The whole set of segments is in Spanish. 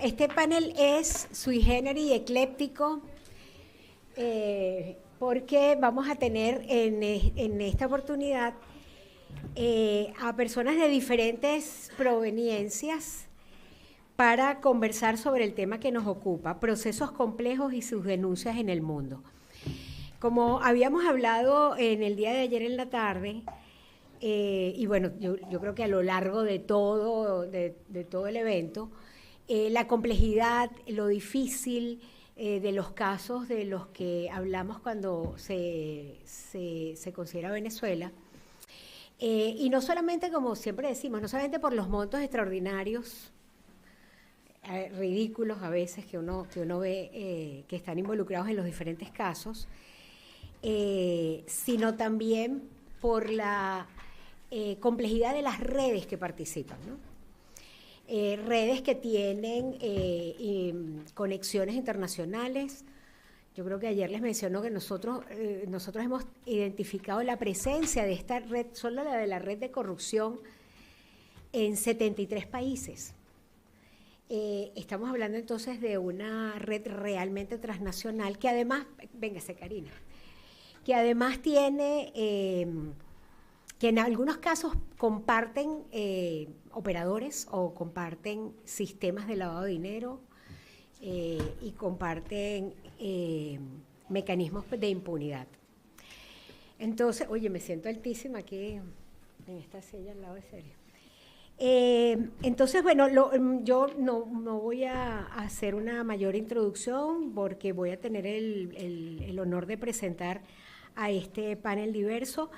este panel es sui generis y ecléptico porque vamos a tener en esta oportunidad a personas de diferentes proveniencias para conversar sobre el tema que nos ocupa, procesos complejos y sus denuncias en el mundo. Como habíamos hablado en el día de ayer en la tarde, y bueno, yo creo que a lo largo de todo el evento, la complejidad, lo difícil de los casos de los que hablamos cuando se considera Venezuela, y no solamente, como siempre decimos, no solamente por los montos extraordinarios, ridículos a veces que uno ve que están involucrados en los diferentes casos, sino también por la complejidad de las redes que participan, ¿no? Redes que tienen conexiones internacionales. Yo creo que ayer les mencionó que nosotros hemos identificado la presencia de esta red, solo la de la red de corrupción, en 73 países. Estamos hablando entonces de una red realmente transnacional que además, véngase Karina, que además tiene, que en algunos casos comparten operadores o comparten sistemas de lavado de dinero y comparten mecanismos de impunidad. Entonces, oye, me siento altísima aquí en esta silla al lado de Sergio. Entonces, bueno, yo no voy a hacer una mayor introducción porque voy a tener el honor de presentar a este panel diverso.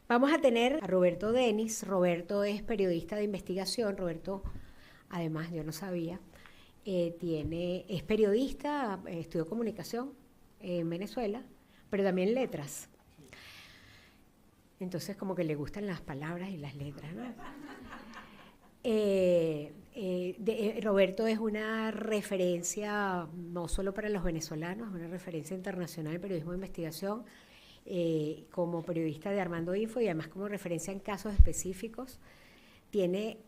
Vamos a tener a Roberto Denis. Roberto es periodista de investigación. Roberto, además, yo no sabía, es periodista, estudió comunicación en Venezuela, pero también letras. Entonces, como que le gustan las palabras y las letras, ¿no? Roberto es una referencia no solo para los venezolanos, es una referencia internacional en periodismo de investigación, como periodista de Armando Info y además como referencia en casos específicos. Tiene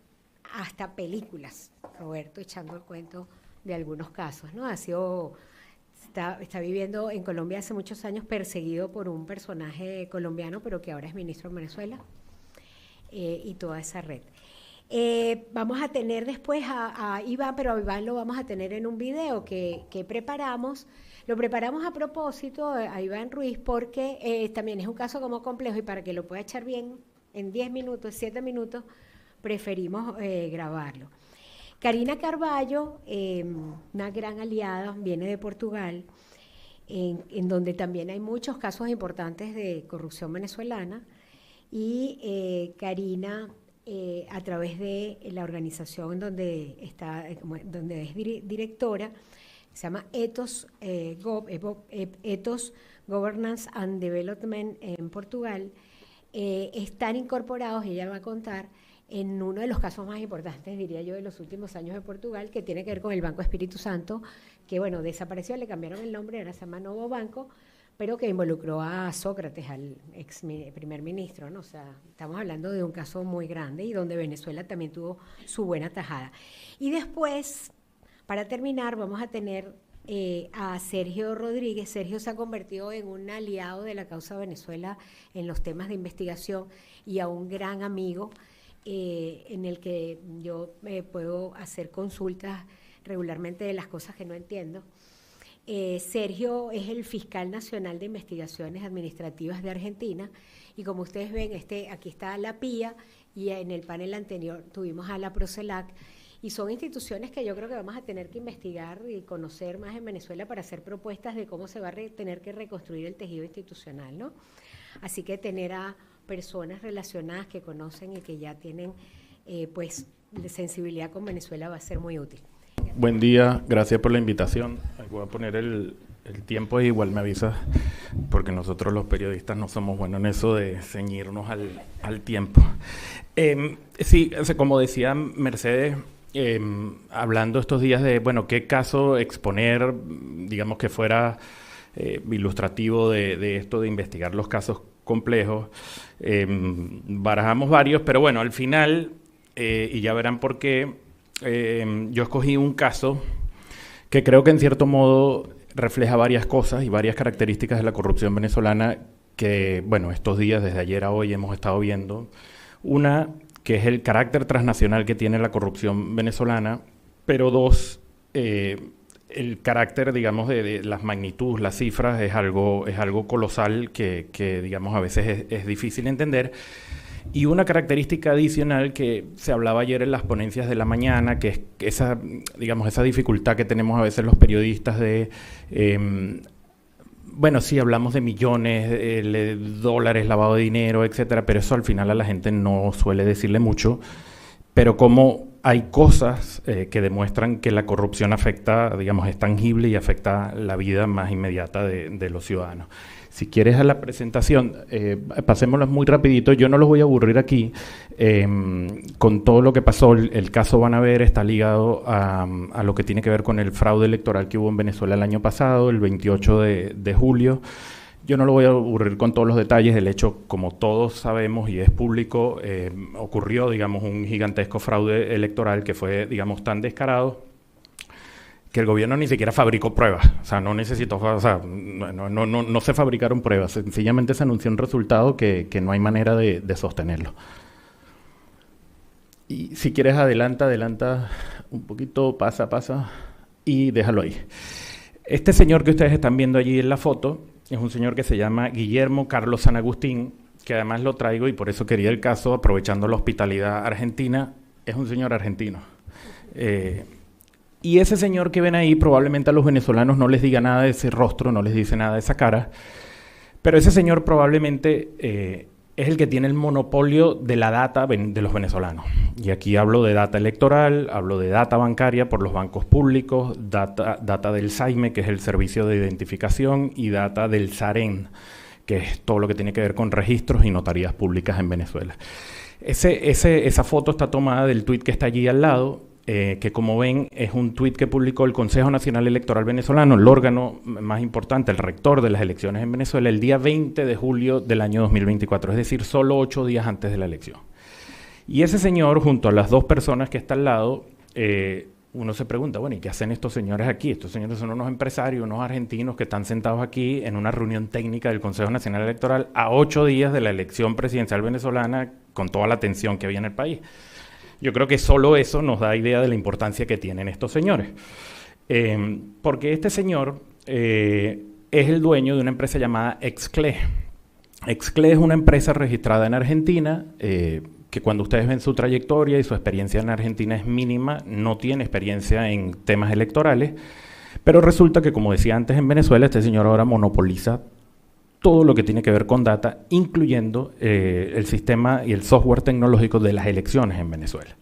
hasta películas, Roberto, echando el cuento de algunos casos, ¿no? Está viviendo en Colombia hace muchos años, perseguido por un personaje colombiano, pero que ahora es ministro en Venezuela, y toda esa red. Vamos a tener después a Iván, pero a Iván lo vamos a tener en un video que preparamos. Lo preparamos a propósito a Iván Ruiz porque también es un caso como complejo y para que lo pueda echar bien en 10 minutos, 7 minutos, preferimos grabarlo. Karina Carballo, una gran aliada, viene de Portugal, en donde también hay muchos casos importantes de corrupción venezolana, y Karina, a través de la organización donde es directora, se llama Ethos Governance and Development en Portugal, están incorporados, y ella va a contar, en uno de los casos más importantes, diría yo, de los últimos años de Portugal, que tiene que ver con el Banco Espíritu Santo, que bueno, desapareció, le cambiaron el nombre, ahora se llama Novo Banco, pero que involucró a Sócrates, al ex primer ministro, ¿no? O sea, estamos hablando de un caso muy grande y donde Venezuela también tuvo su buena tajada. Y después, para terminar, vamos a tener a Sergio Rodríguez. Sergio se ha convertido en un aliado de la causa Venezuela en los temas de investigación y a un gran amigo en el que yo puedo hacer consultas regularmente de las cosas que no entiendo. Sergio es el fiscal nacional de investigaciones administrativas de Argentina y como ustedes ven, aquí está la PIA y en el panel anterior tuvimos a la Procelac, y son instituciones que yo creo que vamos a tener que investigar y conocer más en Venezuela para hacer propuestas de cómo se va a tener que reconstruir el tejido institucional, ¿no? Así que tener a personas relacionadas que conocen y que ya tienen pues sensibilidad con Venezuela va a ser muy útil. Buen día, gracias por la invitación. Voy a poner el tiempo y igual me avisas, porque nosotros los periodistas no somos buenos en eso de ceñirnos al tiempo. Sí, como decía Mercedes, hablando estos días de, bueno, qué caso exponer, digamos que fuera ilustrativo de esto de investigar los casos complejos, barajamos varios, pero bueno, al final, y ya verán por qué, yo escogí un caso que creo que en cierto modo refleja varias cosas y varias características de la corrupción venezolana que, bueno, estos días, desde ayer a hoy, hemos estado viendo. Una, que es el carácter transnacional que tiene la corrupción venezolana, pero dos, el carácter, digamos, de las magnitudes, las cifras, es algo colosal que digamos, a veces es difícil entender. Y una característica adicional que se hablaba ayer en las ponencias de la mañana, que es esa, digamos, esa dificultad que tenemos a veces los periodistas de, bueno, sí, hablamos de millones de dólares, lavado de dinero, etcétera, pero eso al final a la gente no suele decirle mucho, pero como hay cosas que demuestran que la corrupción afecta, digamos, es tangible y afecta la vida más inmediata de los ciudadanos. Si quieres a la presentación, pasémoslo muy rapidito, yo no los voy a aburrir aquí, con todo lo que pasó. El caso Van a ver está ligado a lo que tiene que ver con el fraude electoral que hubo en Venezuela el año pasado, el 28 de julio. Yo no lo voy a aburrir con todos los detalles. El hecho, como todos sabemos y es público, ocurrió, digamos, un gigantesco fraude electoral que fue, digamos, tan descarado que el gobierno ni siquiera fabricó pruebas. O sea, no necesitó, o sea, no se fabricaron pruebas. Sencillamente se anunció un resultado que no hay manera de sostenerlo. Y si quieres adelanta un poquito, pasa y déjalo ahí. Este señor que ustedes están viendo allí en la foto es un señor que se llama Guillermo Carlos San Agustín, que además lo traigo y por eso quería el caso, aprovechando la hospitalidad argentina. Es un señor argentino. Y ese señor que ven ahí probablemente a los venezolanos no les diga nada de ese rostro, no les dice nada de esa cara, pero ese señor probablemente es el que tiene el monopolio de la data de los venezolanos. Y aquí hablo de data electoral, hablo de data bancaria por los bancos públicos, data del SAIME, que es el servicio de identificación, y data del SAREN, que es todo lo que tiene que ver con registros y notarías públicas en Venezuela. Esa foto está tomada del tuit que está allí al lado, que como ven es un tuit que publicó el Consejo Nacional Electoral Venezolano, el órgano más importante, el rector de las elecciones en Venezuela, el día 20 de julio del año 2024, es decir, solo 8 días antes de la elección. Y ese señor, junto a las dos personas que están al lado, uno se pregunta, bueno, ¿y qué hacen estos señores aquí? Estos señores son unos empresarios, unos argentinos que están sentados aquí en una reunión técnica del Consejo Nacional Electoral a 8 días de la elección presidencial venezolana, con toda la tensión que había en el país. Yo creo que solo eso nos da idea de la importancia que tienen estos señores. Porque este señor es el dueño de una empresa llamada Excle. Excle es una empresa registrada en Argentina, que cuando ustedes ven su trayectoria y su experiencia en Argentina es mínima, no tiene experiencia en temas electorales, pero resulta que, como decía antes, en Venezuela este señor ahora monopoliza todo lo que tiene que ver con data, incluyendo el sistema y el software tecnológico de las elecciones en Venezuela.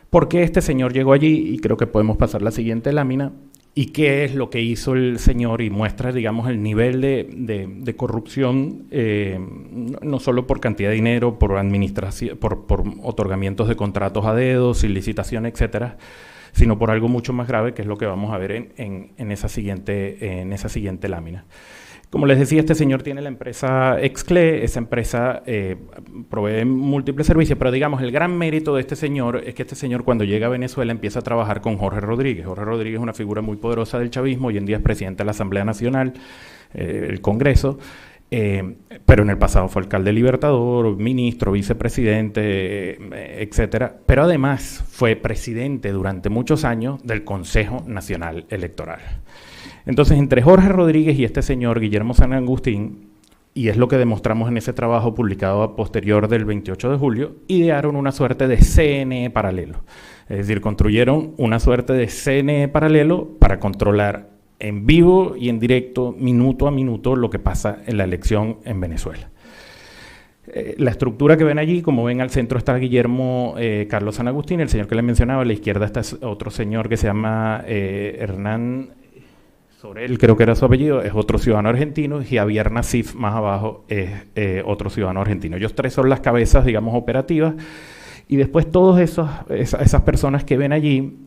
¿Por qué este señor llegó allí? Y creo que podemos pasar la siguiente lámina. ¿Y qué es lo que hizo el señor? Y muestra, digamos, el nivel de corrupción, no solo por cantidad de dinero, por administración, por otorgamientos de contratos a dedo, sin licitación, etcétera, sino por algo mucho más grave, que es lo que vamos a ver en esa siguiente lámina. Como les decía, este señor tiene la empresa Excle. Esa empresa provee múltiples servicios, pero digamos, el gran mérito de este señor es que este señor, cuando llega a Venezuela, empieza a trabajar con Jorge Rodríguez. Jorge Rodríguez es una figura muy poderosa del chavismo, hoy en día es presidente de la Asamblea Nacional, el Congreso, pero en el pasado fue alcalde Libertador, ministro, vicepresidente, etcétera, pero además fue presidente durante muchos años del Consejo Nacional Electoral. Entonces, entre Jorge Rodríguez y este señor, Guillermo San Agustín, y es lo que demostramos en ese trabajo publicado a posterior del 28 de julio, idearon una suerte de CNE paralelo. Es decir, construyeron una suerte de CNE paralelo para controlar en vivo y en directo, minuto a minuto, lo que pasa en la elección en Venezuela. La estructura que ven allí, como ven, al centro está Guillermo Carlos San Agustín, el señor que les mencionaba. A la izquierda está otro señor que se llama Hernán Sorel, creo que era su apellido, es otro ciudadano argentino, y Javier Nasif, más abajo, es otro ciudadano argentino. Ellos tres son las cabezas, digamos, operativas, y después todas esas personas que ven allí,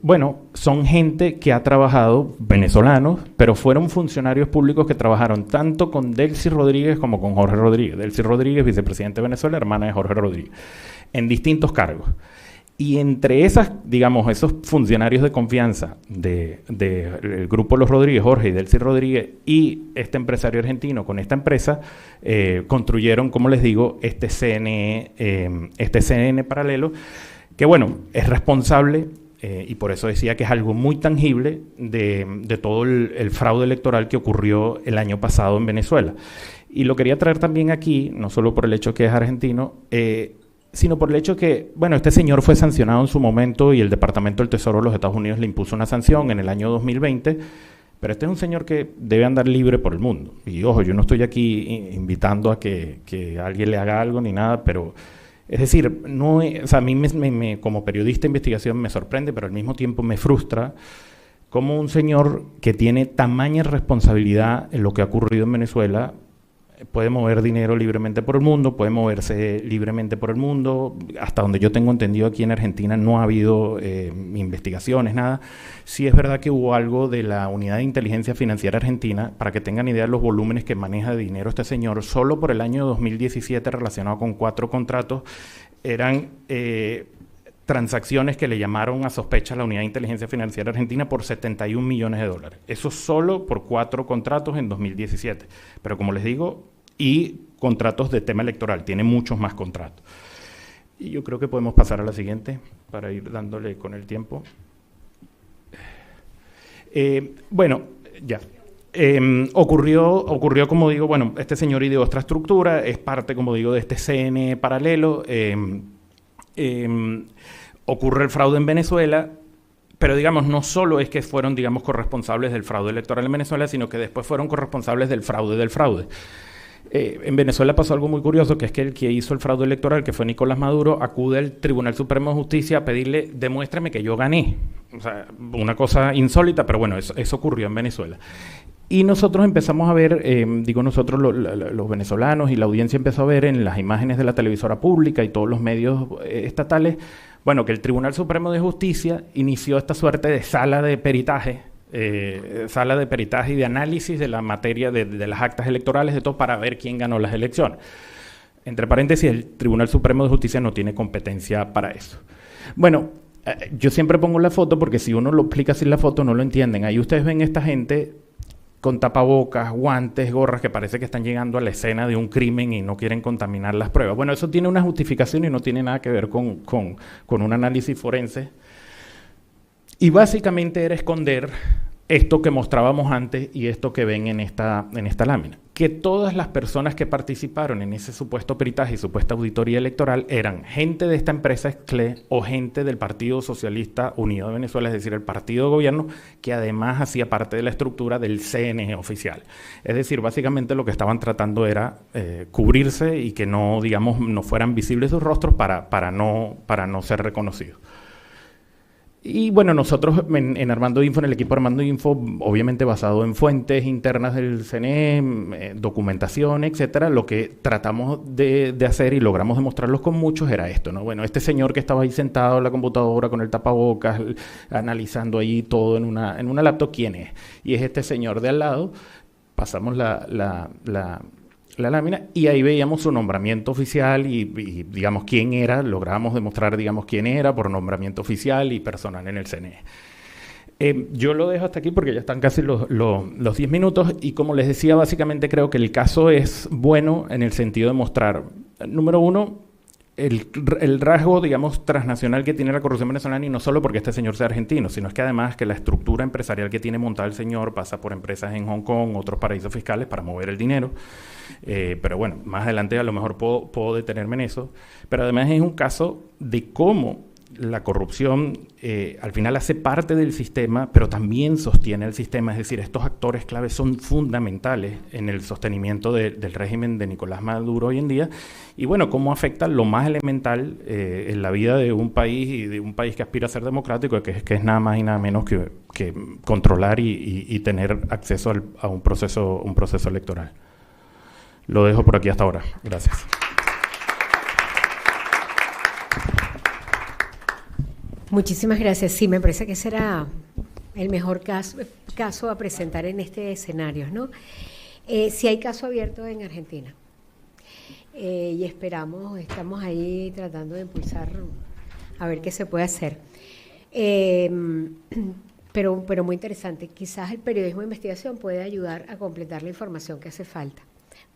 bueno, son gente que ha trabajado, venezolanos, pero fueron funcionarios públicos que trabajaron tanto con Delcy Rodríguez como con Jorge Rodríguez. Delcy Rodríguez, vicepresidente de Venezuela, hermana de Jorge Rodríguez, en distintos cargos. Y entre esas, digamos, esos funcionarios de confianza del grupo Los Rodríguez, Jorge y Delcy Rodríguez, y este empresario argentino con esta empresa, construyeron, como les digo, este CNN paralelo, que bueno, es responsable, y por eso decía que es algo muy tangible de todo el fraude electoral que ocurrió el año pasado en Venezuela. Y lo quería traer también aquí, no solo por el hecho que es argentino, sino por el hecho que, bueno, este señor fue sancionado en su momento y el Departamento del Tesoro de los Estados Unidos le impuso una sanción en el año 2020, pero este es un señor que debe andar libre por el mundo. Y ojo, yo no estoy aquí invitando a que alguien le haga algo ni nada, pero es decir, no, o sea, a mí como periodista de investigación me sorprende, pero al mismo tiempo me frustra cómo un señor que tiene tamaña responsabilidad en lo que ha ocurrido en Venezuela puede mover dinero libremente por el mundo, puede moverse libremente por el mundo. Hasta donde yo tengo entendido, aquí en Argentina no ha habido investigaciones, nada. Sí es verdad que hubo algo de la Unidad de Inteligencia Financiera Argentina, para que tengan idea de los volúmenes que maneja de dinero este señor. Solo por el año 2017, relacionado con 4 contratos, eran transacciones que le llamaron a sospecha a la Unidad de Inteligencia Financiera Argentina por $71 millones. Eso solo por 4 contratos en 2017. Pero como les digo, y contratos de tema electoral, tiene muchos más contratos. Y yo creo que podemos pasar a la siguiente para ir dándole con el tiempo. Bueno, ya. Ocurrió, como digo, bueno, este señor ideó esta estructura, es parte, como digo, de este CN paralelo. Ocurre el fraude en Venezuela, pero digamos, no solo es que fueron, digamos, corresponsables del fraude electoral en Venezuela, sino que después fueron corresponsables del fraude. En Venezuela pasó algo muy curioso, que es que el que hizo el fraude electoral, que fue Nicolás Maduro, acude al Tribunal Supremo de Justicia a pedirle, demuéstrame que yo gané. O sea, una cosa insólita, pero bueno, eso ocurrió en Venezuela. Y nosotros empezamos a ver, digo nosotros los venezolanos y la audiencia empezó a ver en las imágenes de la televisora pública y todos los medios estatales, bueno, que el Tribunal Supremo de Justicia inició esta suerte de sala de peritaje y de análisis de la materia de las actas electorales, de todo, para ver quién ganó las elecciones. Entre paréntesis, el Tribunal Supremo de Justicia no tiene competencia para eso. Bueno, yo siempre pongo la foto porque si uno lo explica sin la foto no lo entienden. Ahí ustedes ven esta gente con tapabocas, guantes, gorras, que parece que están llegando a la escena de un crimen y no quieren contaminar las pruebas. Bueno, eso tiene una justificación y no tiene nada que ver con un análisis forense. Y básicamente era esconder esto que mostrábamos antes y esto que ven en esta lámina. Que todas las personas que participaron en ese supuesto peritaje y supuesta auditoría electoral eran gente de esta empresa Exclé o gente del Partido Socialista Unido de Venezuela, es decir, el partido de gobierno, que además hacía parte de la estructura del CNE oficial. Es decir, básicamente lo que estaban tratando era cubrirse y que no, digamos, no fueran visibles sus rostros para no ser reconocidos. Y bueno, nosotros en Armando Info, en el equipo Armando Info, obviamente basado en fuentes internas del CNE, documentación, etcétera, lo que tratamos de hacer y logramos demostrarlos con muchos era esto, ¿no? Bueno, este señor que estaba ahí sentado en la computadora con el tapabocas, analizando ahí todo en una laptop, ¿quién es? Y es este señor de al lado. Pasamos la lámina y ahí veíamos su nombramiento oficial y digamos quién era, lográbamos demostrar, digamos, quién era por nombramiento oficial y personal en el CNE. Yo lo dejo hasta aquí porque ya están casi los 10 minutos y como les decía, básicamente creo que el caso es bueno en el sentido de mostrar, número uno, el rasgo, digamos, transnacional que tiene la corrupción venezolana, y no solo porque este señor sea argentino, sino es que además que la estructura empresarial que tiene montada el señor pasa por empresas en Hong Kong, otros paraísos fiscales para mover el dinero. Pero bueno, más adelante a lo mejor puedo detenerme en eso. Pero además es un caso de cómo la corrupción al final hace parte del sistema, pero también sostiene el sistema. Es decir, estos actores claves son fundamentales en el sostenimiento del régimen de Nicolás Maduro hoy en día. Y bueno, cómo afecta lo más elemental en la vida de un país y de un país que aspira a ser democrático, que es nada más y nada menos que controlar y tener acceso a un proceso electoral. Lo dejo por aquí hasta ahora. Gracias. Muchísimas gracias. Sí, me parece que será el mejor caso a presentar en este escenario, ¿no? Sí hay caso abierto en Argentina y estamos ahí tratando de impulsar a ver qué se puede hacer. Pero muy interesante. Quizás el periodismo de investigación puede ayudar a completar la información que hace falta,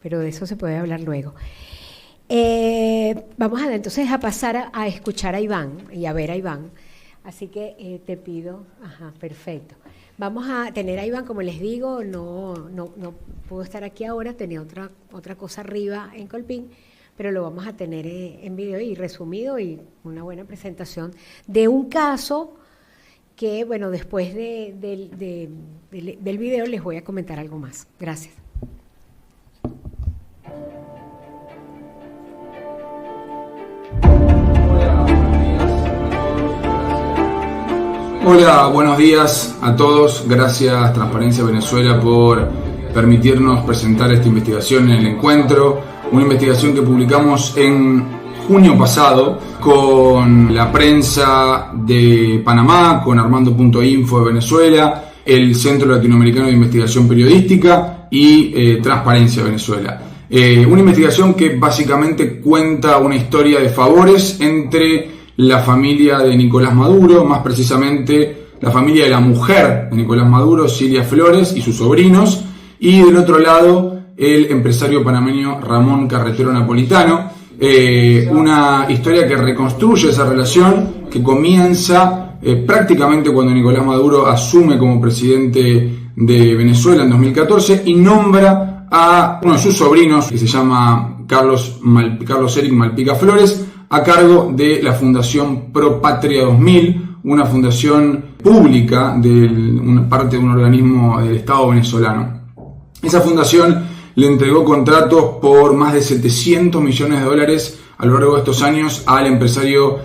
pero de eso se puede hablar luego. Vamos entonces a pasar a escuchar a Iván y a ver a Iván. Así que te pido, perfecto. Vamos a tener a Iván, como les digo, no pudo estar aquí ahora, tenía otra cosa arriba en Colpín, pero lo vamos a tener en video y resumido y una buena presentación de un caso que, bueno, después del video les voy a comentar algo más. Gracias. Hola, buenos días a todos. Gracias Transparencia Venezuela por permitirnos presentar esta investigación en el encuentro. Una investigación que publicamos en junio pasado con la prensa de Panamá, con Armando.info de Venezuela, el Centro Latinoamericano de Investigación Periodística y Transparencia Venezuela. Una investigación que básicamente cuenta una historia de favores entre la familia de Nicolás Maduro, más precisamente la familia de la mujer de Nicolás Maduro, Cilia Flores, y sus sobrinos, y del otro lado el empresario panameño Ramón Carretero Napolitano. Una historia que reconstruye esa relación que comienza prácticamente cuando Nicolás Maduro asume como presidente de Venezuela en 2014 y nombra a uno de sus sobrinos, que se llama Carlos Eric Malpica Flores, a cargo de la Fundación Pro Patria 2000, una fundación pública parte de un organismo del Estado venezolano. Esa fundación le entregó contratos por más de $700 millones a lo largo de estos años al empresario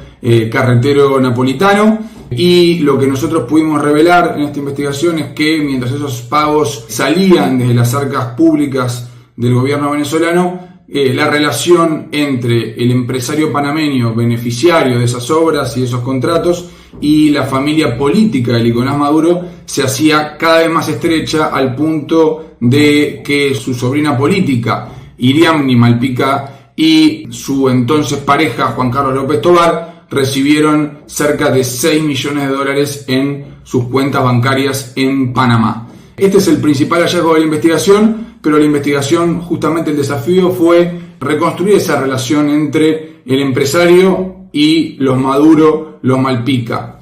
Carretero Napolitano, y lo que nosotros pudimos revelar en esta investigación es que mientras esos pagos salían desde las arcas públicas del gobierno venezolano, la relación entre el empresario panameño beneficiario de esas obras y de esos contratos y la familia política de Nicolás Maduro se hacía cada vez más estrecha, al punto de que su sobrina política, Iriamni Malpica, y su entonces pareja, Juan Carlos López Tovar, recibieron cerca de $6 millones en sus cuentas bancarias en Panamá. Este es el principal hallazgo de la investigación, pero la investigación, justamente el desafío fue reconstruir esa relación entre el empresario y los Maduro, los Malpica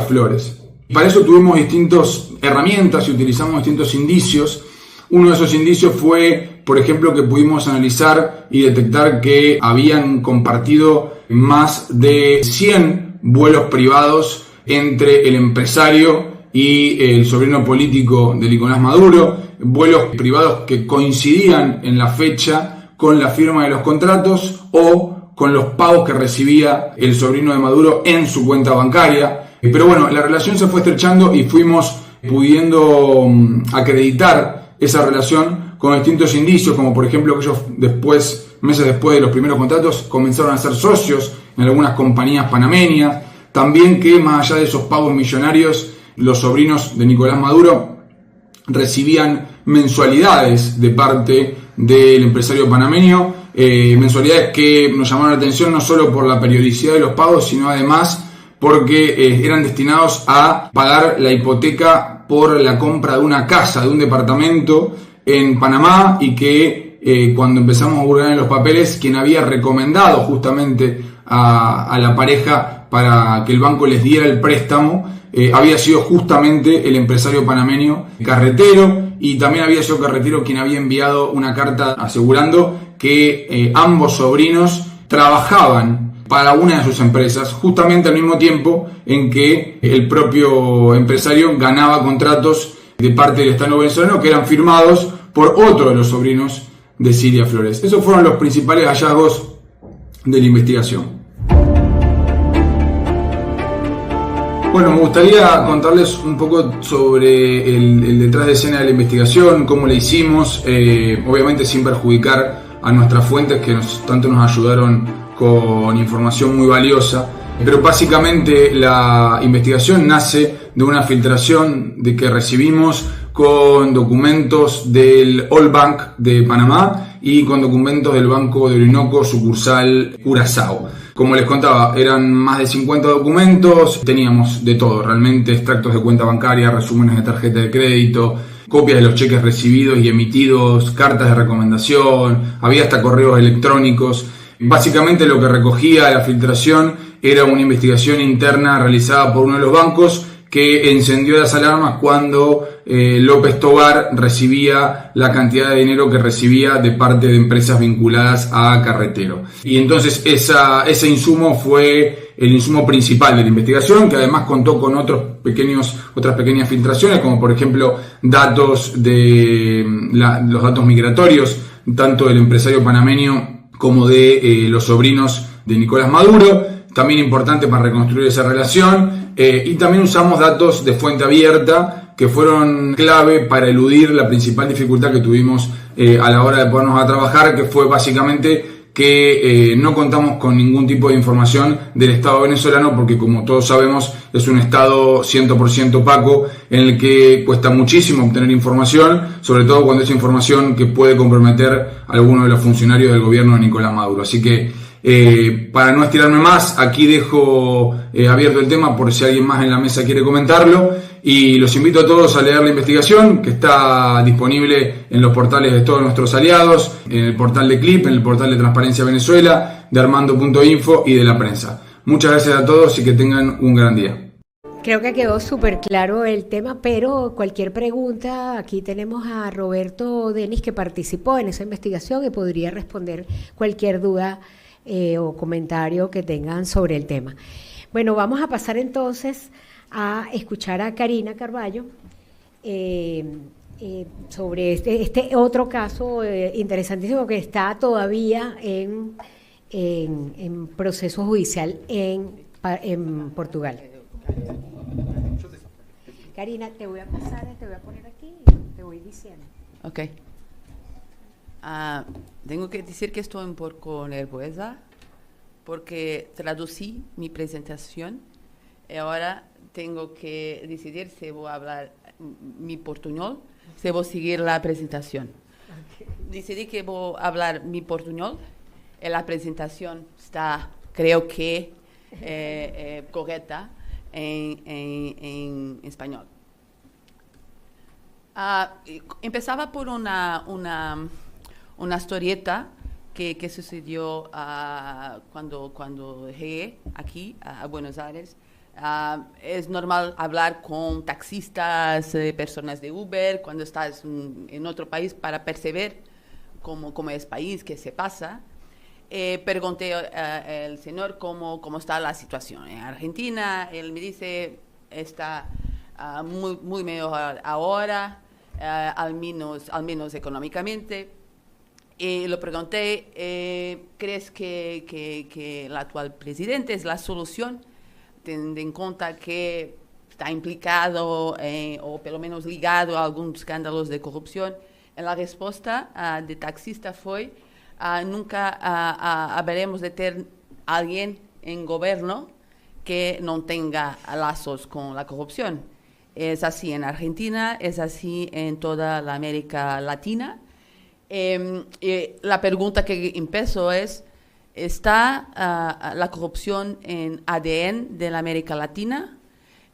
Flores. Para eso tuvimos distintas herramientas y utilizamos distintos indicios. Uno de esos indicios fue, por ejemplo, que pudimos analizar y detectar que habían compartido más de 100 vuelos privados entre el empresario y el sobrino político de Nicolás Maduro, vuelos privados que coincidían en la fecha con la firma de los contratos o con los pagos que recibía el sobrino de Maduro en su cuenta bancaria. Pero bueno, la relación se fue estrechando y fuimos pudiendo acreditar esa relación con distintos indicios, como por ejemplo que ellos meses después de los primeros contratos, comenzaron a ser socios en algunas compañías panameñas. También que más allá de esos pagos millonarios, los sobrinos de Nicolás Maduro recibían mensualidades de parte del empresario panameño, mensualidades que nos llamaron la atención no solo por la periodicidad de los pagos, sino además porque eran destinados a pagar la hipoteca por la compra de una casa, de un departamento en Panamá, y que cuando empezamos a hurgar en los papeles, quien había recomendado justamente a la pareja para que el banco les diera el préstamo había sido justamente el empresario panameño Carretero, y también había sido Carretero quien había enviado una carta asegurando que ambos sobrinos trabajaban para una de sus empresas, justamente al mismo tiempo en que el propio empresario ganaba contratos de parte del Estado venezolano que eran firmados por otro de los sobrinos de Cilia Flores. Esos fueron los principales hallazgos de la investigación. Bueno, me gustaría contarles un poco sobre el detrás de escena de la investigación, cómo la hicimos, obviamente sin perjudicar a nuestras fuentes que tanto nos ayudaron con información muy valiosa, pero básicamente la investigación nace de una filtración de que recibimos con documentos del All Bank de Panamá y con documentos del Banco de Orinoco, sucursal Curazao. Como les contaba, eran más de 50 documentos, teníamos de todo, realmente extractos de cuenta bancaria, resúmenes de tarjeta de crédito, copias de los cheques recibidos y emitidos, cartas de recomendación, había hasta correos electrónicos. Básicamente lo que recogía la filtración era una investigación interna realizada por uno de los bancos que encendió las alarmas cuando López Tovar recibía la cantidad de dinero que recibía de parte de empresas vinculadas a Carretero. Y entonces ese insumo fue el insumo principal de la investigación, que además contó con otras pequeñas filtraciones, como por ejemplo datos de los datos migratorios, tanto del empresario panameño como de los sobrinos de Nicolás Maduro, también importante para reconstruir esa relación, y también usamos datos de fuente abierta que fueron clave para eludir la principal dificultad que tuvimos a la hora de ponernos a trabajar, que fue básicamente que no contamos con ningún tipo de información del Estado venezolano, porque como todos sabemos es un Estado 100% opaco en el que cuesta muchísimo obtener información, sobre todo cuando es información que puede comprometer a alguno de los funcionarios del gobierno de Nicolás Maduro. Así que para no estirarme más, aquí dejo abierto el tema por si alguien más en la mesa quiere comentarlo, y los invito a todos a leer la investigación que está disponible en los portales de todos nuestros aliados, en el portal de CLIP, en el portal de Transparencia Venezuela, de Armando.info y de la prensa. Muchas gracias a todos y que tengan un gran día. Creo que quedó súper claro el tema, pero cualquier pregunta, aquí tenemos a Roberto Denis, que participó en esa investigación y podría responder cualquier duda o comentario que tengan sobre el tema. Bueno, vamos a pasar entonces a escuchar a Karina Carballo sobre este otro caso interesantísimo que está todavía en proceso judicial en Portugal. Karina, te voy a poner aquí y te voy diciendo. Ok. Tengo que decir que estoy un poco nerviosa porque traducí mi presentación y ahora tengo que decidir si voy a hablar mi portuñol, si voy a seguir la presentación. Okay. Decidí que voy a hablar mi portuñol y la presentación está, creo que, correcta en español. Empezaba por una historieta que sucedió cuando llegué aquí a Buenos Aires. Es normal hablar con taxistas, personas de Uber, cuando estás en otro país para percibir cómo es el país, qué se pasa. Pregunté al señor cómo está la situación en Argentina. Él me dice, está muy mejor ahora, al menos económicamente. Y lo pregunté, ¿crees que el actual presidente es la solución, teniendo en cuenta que está implicado o por lo menos ligado a algunos escándalos de corrupción? La respuesta del taxista fue, nunca habremos de tener a alguien en gobierno que no tenga lazos con la corrupción. Es así en Argentina, es así en toda la América Latina. La pregunta que empezó es, ¿está la corrupción en ADN de la América Latina?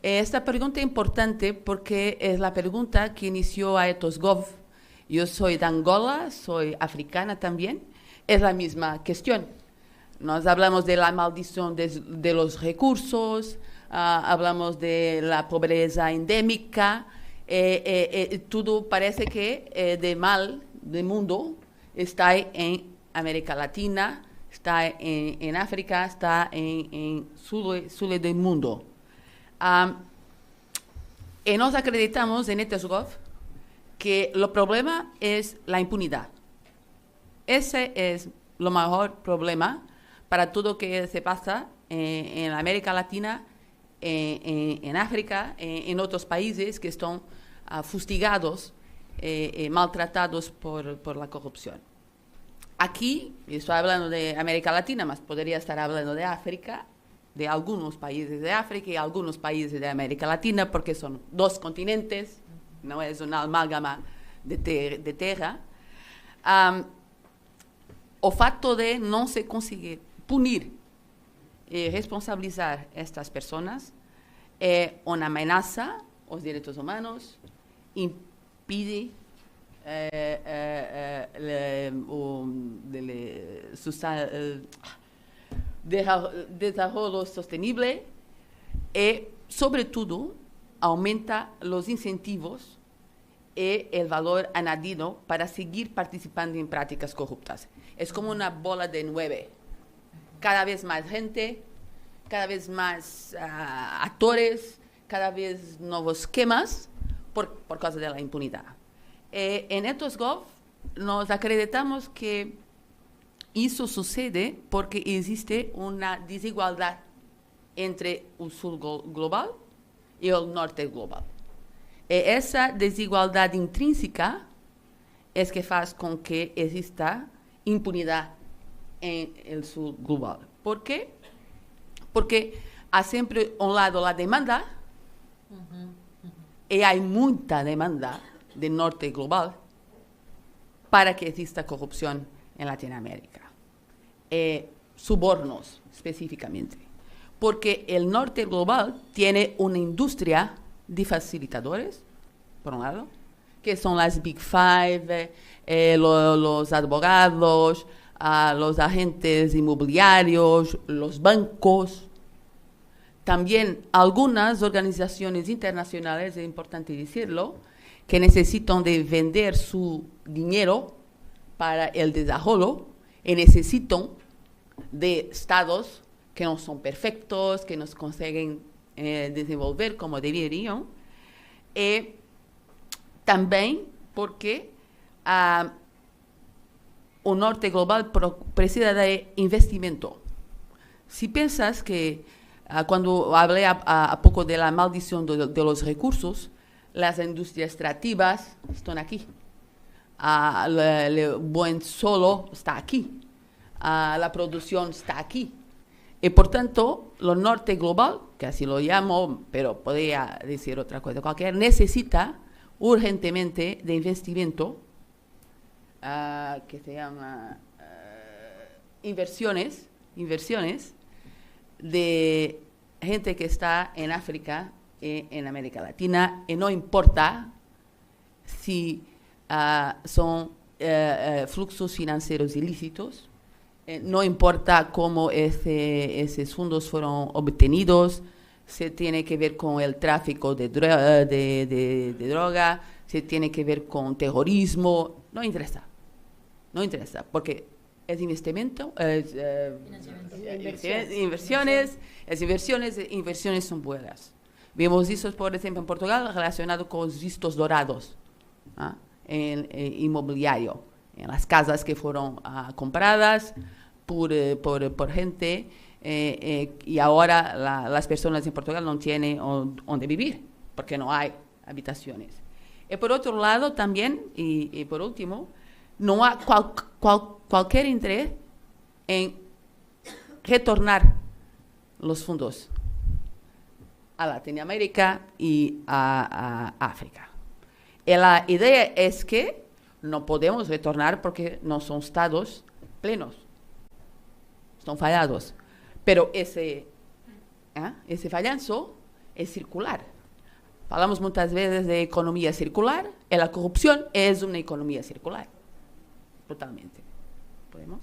Esta pregunta es importante porque es la pregunta que inició a Ethos Gov. Yo soy de Angola, soy africana también. Es la misma cuestión. Nos hablamos de la maldición de los recursos, hablamos de la pobreza endémica. Todo parece que de mal del mundo está en América Latina, está en África, está en sur del mundo. Y nos acreditamos en Ethos Gov que el problema es la impunidad. Ese es lo mejor problema para todo lo que se pasa en América Latina, en África, en otros países que están fustigados, maltratados por la corrupción. Aquí, estoy hablando de América Latina, mas podría estar hablando de África, de algunos países de África y algunos países de América Latina, porque son dos continentes não é uma amálgama de terra. O fato de não se conseguir punir e responsabilizar estas pessoas é uma ameaça aos direitos humanos, impide desarrollo sostenible e, sobretudo, aumenta os incentivos e o valor añadido para seguir participando em práticas corruptas. É como uma bola de neve. Cada vez mais gente, cada vez mais atores, cada vez novos esquemas por causa da impunidade. Em EthosGov, nós acreditamos que isso sucede porque existe uma desigualdade entre o sul global e o norte global. E essa desigualdade intrínseca é que faz com que exista impunidade no sul global. Por quê? Porque há sempre lado a demanda, e há muita demanda do norte global para que exista corrupção em Latinoamérica. Subornos, especificamente. Porque o norte global tem uma indústria de facilitadores, por um lado, que são as Big Five, los advogados, los agentes imobiliarios, los bancos. También algunas organizaciones internacionales, es importante decirlo, que necesitan de vender su dinero para el desarrollo y necesitan de estados que no son perfectos, que no consiguen desenvolver como deberían. Y también porque o norte global precisa de investimento. Si piensas que cuando hablé a poco de la maldición de los recursos, las industrias extractivas están aquí. El buen suelo está aquí. La producción está aquí. Y por tanto, lo norte global, que así lo llamo, pero podría decir otra cosa cualquier, necesita urgentemente de investimiento que se llama inversiones de gente que está en África y en América Latina, y no importa si son fluxos financieros ilícitos, no importa cómo esos fondos fueron obtenidos, se tiene que ver con el tráfico de droga, se tiene que ver con terrorismo, no interesa, porque es investimento, inversiones son buenas. Vemos eso, por ejemplo, en Portugal, relacionado con los vistos dorados en inmobiliario, en las casas que fueron compradas por gente y ahora las personas en Portugal no tienen donde vivir porque no hay habitaciones. Y por otro lado también, y por último, no hay cualquier interés en retornar los fondos a Latinoamérica y a África. Y la idea es que no podemos retornar porque no son estados plenos, están fallados. Pero ese fallanzo es circular. Hablamos muchas veces de economía circular y la corrupción es una economía circular. Totalmente. ¿Podemos?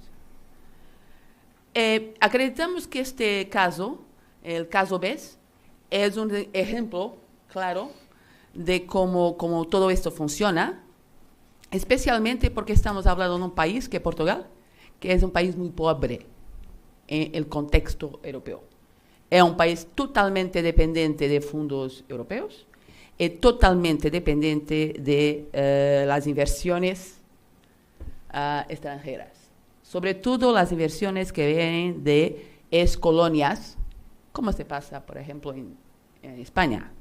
Acreditamos que este caso, el caso BES, es un ejemplo claro de cómo todo esto funciona, especialmente porque estamos hablando de un país, que es Portugal, que es un país muy pobre en el contexto europeo. Es un país totalmente dependiente de fondos europeos y totalmente dependiente de las inversiones extranjeras. Sobre todo las inversiones que vienen de excolonias, como se pasa, por ejemplo, en España,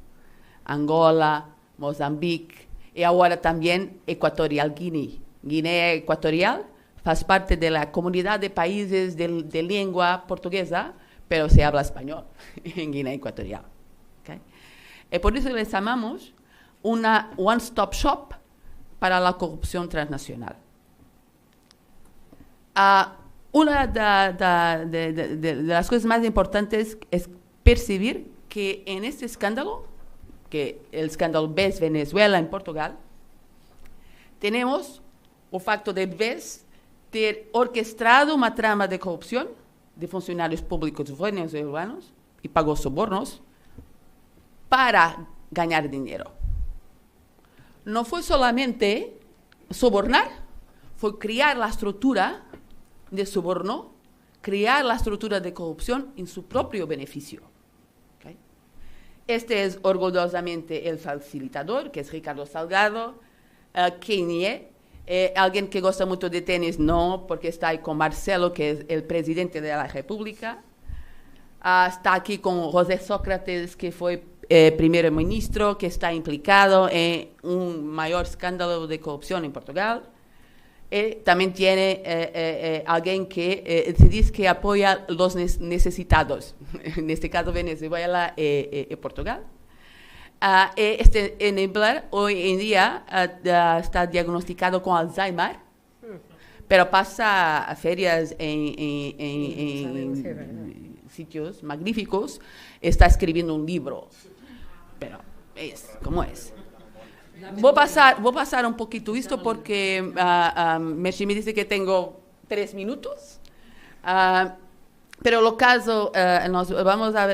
Angola, Mozambique y ahora también Ecuatorial Guinea. Guinea Ecuatorial faz parte de la comunidad de países de lengua portuguesa, pero se habla español en Guinea Ecuatorial. ¿Okay? Y por eso les llamamos una one-stop shop para la corrupción transnacional. Una de las cosas más importantes es percibir que en este escándalo, que el escándalo BES Venezuela en Portugal, tenemos el facto de BES ter orquestado una trama de corrupción de funcionarios públicos venezolanos y pagó sobornos para ganar dinero. No fue solamente sobornar, fue crear la estructura de soborno, crear la estructura de corrupción en su propio beneficio. ¿Okay? Este es orgullosamente el facilitador, que es Ricardo Salgado, Kenie, alguien que gosta mucho de tenis, no, porque está ahí con Marcelo, que es el presidente de la República. Está aquí con José Sócrates, que fue primer ministro, que está implicado en un mayor escándalo de corrupción en Portugal. También tiene alguien que se dice que apoya a los necesitados, en este caso Venezuela y Portugal. Este Enabler hoy en día está diagnosticado con Alzheimer, pero pasa ferias en sitios magníficos, está escribiendo un libro, pero es como es. Voy a pasar un poquito esto porque Merchi me dice que tengo 3 minutos. Pero lo caso, nos vamos a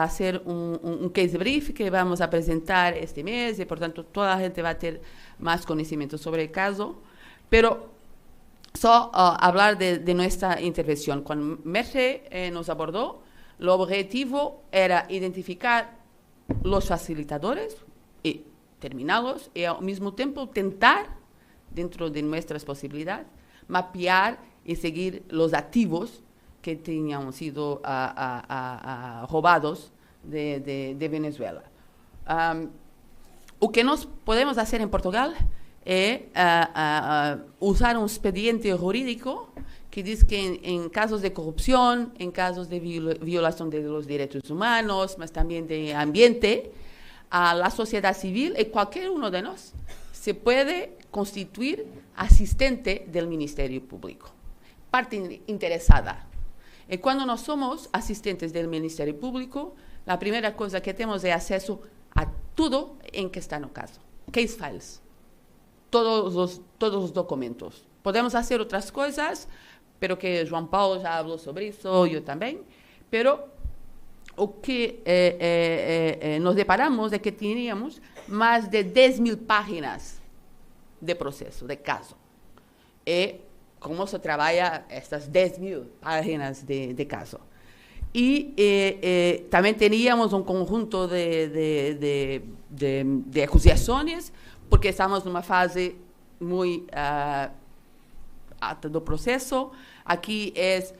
hacer un case brief que vamos a presentar este mes y por tanto toda la gente va a tener más conocimiento sobre el caso. Pero solo hablar de nuestra intervención. Cuando Merche nos abordó, el objetivo era identificar los facilitadores y terminarlos y al mismo tiempo tentar, dentro de nuestras posibilidades, mapear y seguir los activos que tenían sido robados de Venezuela. Lo que nos podemos hacer en Portugal es usar un expediente jurídico que dice que en casos de corrupción, en casos de violación de los derechos humanos, mas también de ambiente, a la sociedad civil y cualquier uno de nosotros se puede constituir asistente del Ministerio Público, parte interesada. Y cuando no somos asistentes del Ministerio Público, la primera cosa que tenemos es acceso a todo en que está en el caso. Case files, todos los documentos. Podemos hacer otras cosas, pero que João Paulo ya habló sobre eso, yo también, pero o que nos deparamos es que teníamos más de 10.000 páginas de proceso, de caso. Y cómo se trabaja estas 10.000 páginas de caso. Y también teníamos un conjunto de acusaciones, porque estamos en una fase muy alta del proceso. Aquí es,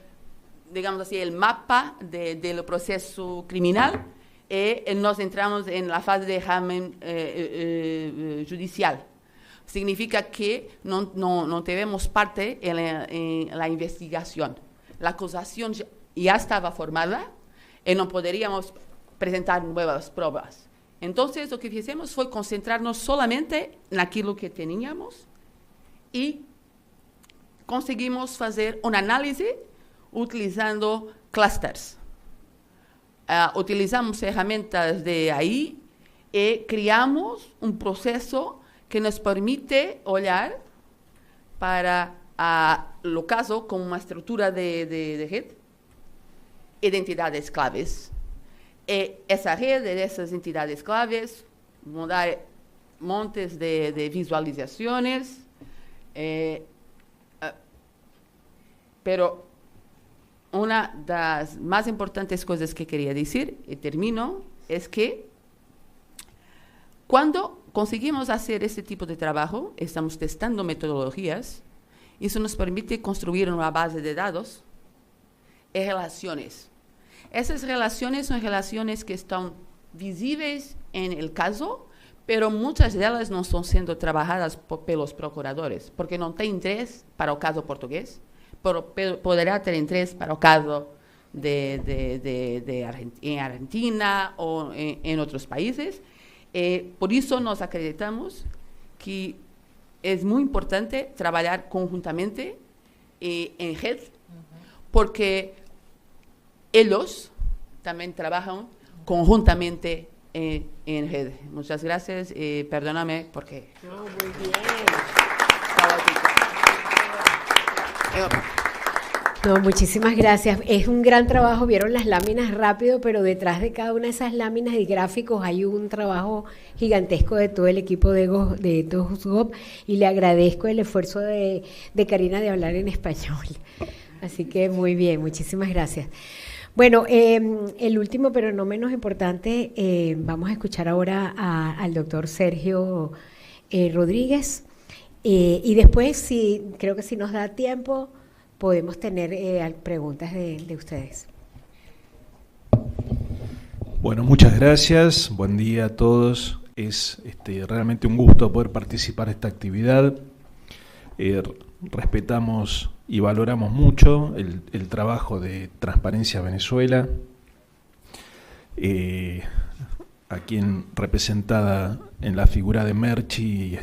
digamos así, el mapa del proceso criminal y nos entramos en la fase de examen judicial. Significa que no tenemos parte en la investigación. La acusación ya estaba formada y no podríamos presentar nuevas pruebas. Entonces, lo que hicimos fue concentrarnos solamente en aquello que teníamos y conseguimos hacer un análisis utilizando clusters. Utilizamos herramientas de ahí y creamos un proceso que nos permite olhar para el caso como una estructura de red, identidades claves. Y esa red de esas entidades claves va a dar montes de visualizaciones, pero una de las más importantes cosas que quería decir, y termino, es que cuando conseguimos hacer este tipo de trabajo, estamos testando metodologías, eso nos permite construir una base de datos y relaciones. Esas relaciones son relaciones que están visibles en el caso, pero muchas de ellas no están siendo trabajadas por los procuradores, porque no tienen interés para el caso portugués, pero podrá tener interés para el caso en Argentina o en otros países. Por eso nos acreditamos que es muy importante trabajar conjuntamente en red, porque ellos también trabajan conjuntamente en red. Muchas gracias. Perdóname porque... No, muy bien. No, muchísimas gracias. Es un gran trabajo. Vieron las láminas rápido, pero detrás de cada una de esas láminas y gráficos hay un trabajo gigantesco de todo el equipo de DOSGOP, y le agradezco el esfuerzo de Karina de hablar en español. Así que muy bien, muchísimas gracias. Bueno, el último, pero no menos importante, vamos a escuchar ahora al doctor Sergio Rodríguez, y después, creo que si nos da tiempo, podemos tener preguntas de ustedes. Bueno, muchas gracias. Buen día a todos. Es realmente un gusto poder participar de esta actividad. Respetamos y valoramos mucho el trabajo de Transparencia Venezuela, a quien representada en la figura de Merchi,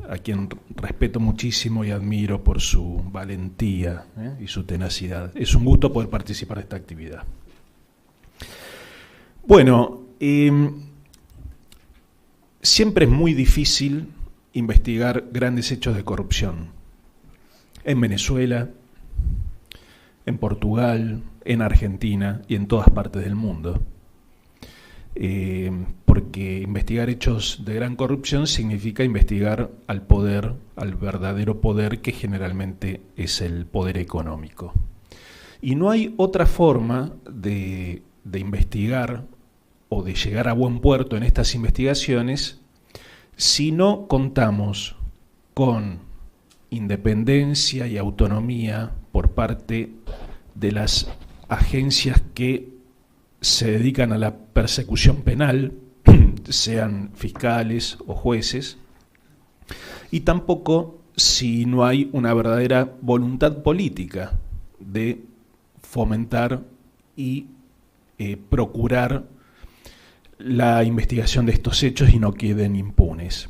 a quien respeto muchísimo y admiro por su valentía y su tenacidad. Es un gusto poder participar de esta actividad. Bueno, siempre es muy difícil investigar grandes hechos de corrupción. En Venezuela, en Portugal, en Argentina y en todas partes del mundo. Porque investigar hechos de gran corrupción significa investigar al poder, al verdadero poder, que generalmente es el poder económico. Y no hay otra forma de investigar o de llegar a buen puerto en estas investigaciones si no contamos con independencia y autonomía por parte de las agencias que se dedican a la persecución penal, sean fiscales o jueces, y tampoco si no hay una verdadera voluntad política de fomentar y procurar la investigación de estos hechos y no queden impunes.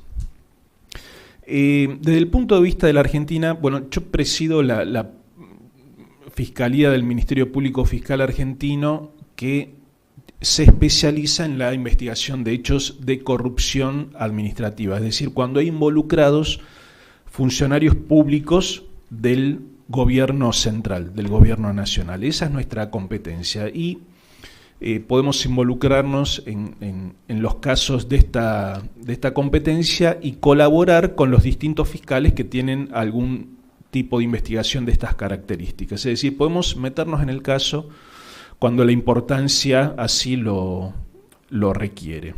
Desde el punto de vista de la Argentina, bueno, yo presido la Fiscalía del Ministerio Público Fiscal argentino, que se especializa en la investigación de hechos de corrupción administrativa, es decir, cuando hay involucrados funcionarios públicos del gobierno central, del gobierno nacional. Esa es nuestra competencia y podemos involucrarnos en los casos de esta competencia y colaborar con los distintos fiscales que tienen algún tipo de investigación de estas características. Es decir, podemos meternos en el caso cuando la importancia así lo requiere.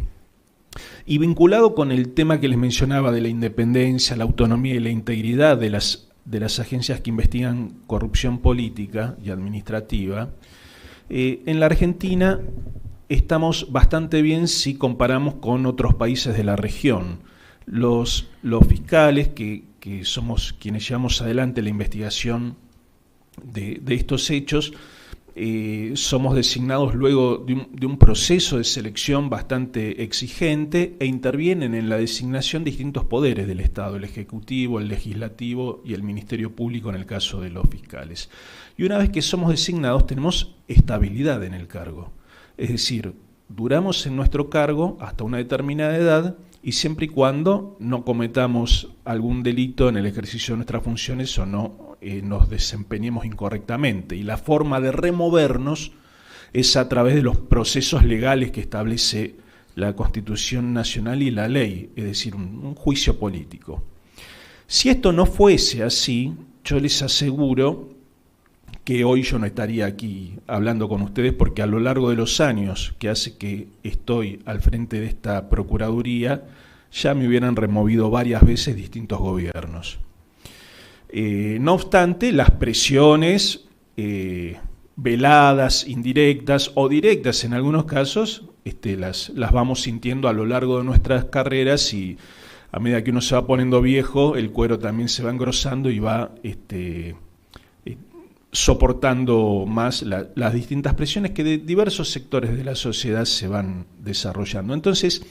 Y vinculado con el tema que les mencionaba de la independencia, la autonomía y la integridad de las agencias que investigan corrupción política y administrativa, en la Argentina estamos bastante bien si comparamos con otros países de la región. Los fiscales que somos quienes llevamos adelante la investigación de estos hechos, somos designados luego de un proceso de selección bastante exigente e intervienen en la designación distintos poderes del Estado, el Ejecutivo, el Legislativo y el Ministerio Público en el caso de los fiscales. Y una vez que somos designados tenemos estabilidad en el cargo, es decir, duramos en nuestro cargo hasta una determinada edad y siempre y cuando no cometamos algún delito en el ejercicio de nuestras funciones o no nos desempeñemos incorrectamente. Y la forma de removernos es a través de los procesos legales que establece la Constitución Nacional y la ley, es decir, un juicio político. Si esto no fuese así, yo les aseguro que hoy yo no estaría aquí hablando con ustedes, porque a lo largo de los años que hace que estoy al frente de esta Procuraduría, ya me hubieran removido varias veces distintos gobiernos. No obstante, las presiones veladas, indirectas o directas en algunos casos, las vamos sintiendo a lo largo de nuestras carreras, y a medida que uno se va poniendo viejo, el cuero también se va engrosando y va soportando más las distintas presiones que de diversos sectores de la sociedad se van desarrollando. Entonces,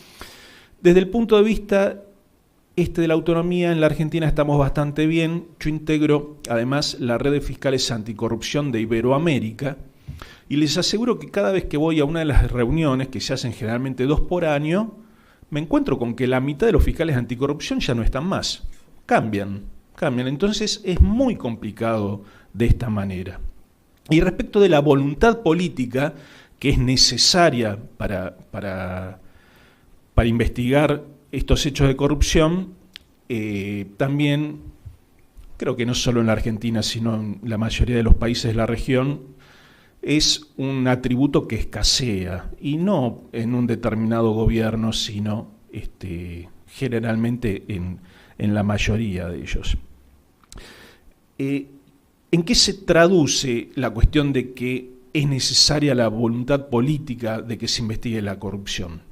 Desde el punto de vista de la autonomía, en la Argentina estamos bastante bien. Yo integro además la red de fiscales anticorrupción de Iberoamérica y les aseguro que cada vez que voy a una de las reuniones, que se hacen generalmente 2 por año, me encuentro con que la mitad de los fiscales anticorrupción ya no están más. Cambian. Entonces es muy complicado de esta manera. Y respecto de la voluntad política que es necesaria para investigar estos hechos de corrupción, también creo que no solo en la Argentina, sino en la mayoría de los países de la región, es un atributo que escasea, y no en un determinado gobierno, sino generalmente en la mayoría de ellos. ¿En qué se traduce la cuestión de que es necesaria la voluntad política de que se investigue la corrupción?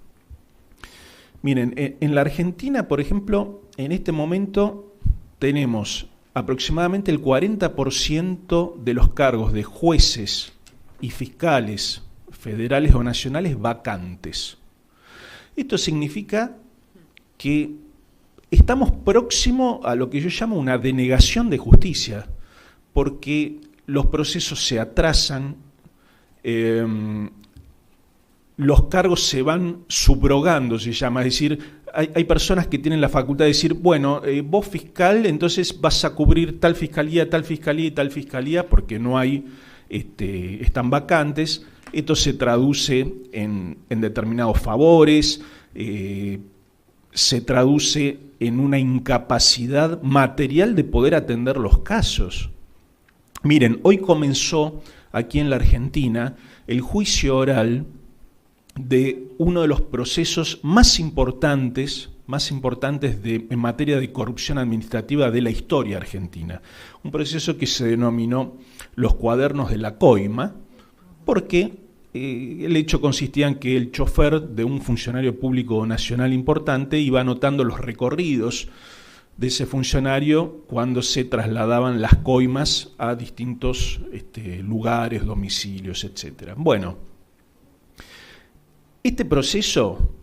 Miren, en la Argentina, por ejemplo, en este momento tenemos aproximadamente el 40% de los cargos de jueces y fiscales federales o nacionales vacantes. Esto significa que estamos próximos a lo que yo llamo una denegación de justicia, porque los procesos se atrasan, los cargos se van subrogando, se llama, es decir, hay personas que tienen la facultad de decir, bueno, vos fiscal, entonces vas a cubrir tal fiscalía y tal fiscalía, porque no hay, están vacantes. Esto se traduce en determinados favores, se traduce en una incapacidad material de poder atender los casos. Miren, hoy comenzó aquí en la Argentina el juicio oral de uno de los procesos más importantes en materia de corrupción administrativa de la historia argentina. Un proceso que se denominó los cuadernos de la coima, porque el hecho consistía en que el chofer de un funcionario público nacional importante iba anotando los recorridos de ese funcionario cuando se trasladaban las coimas a distintos lugares, domicilios, etc. Bueno, este proceso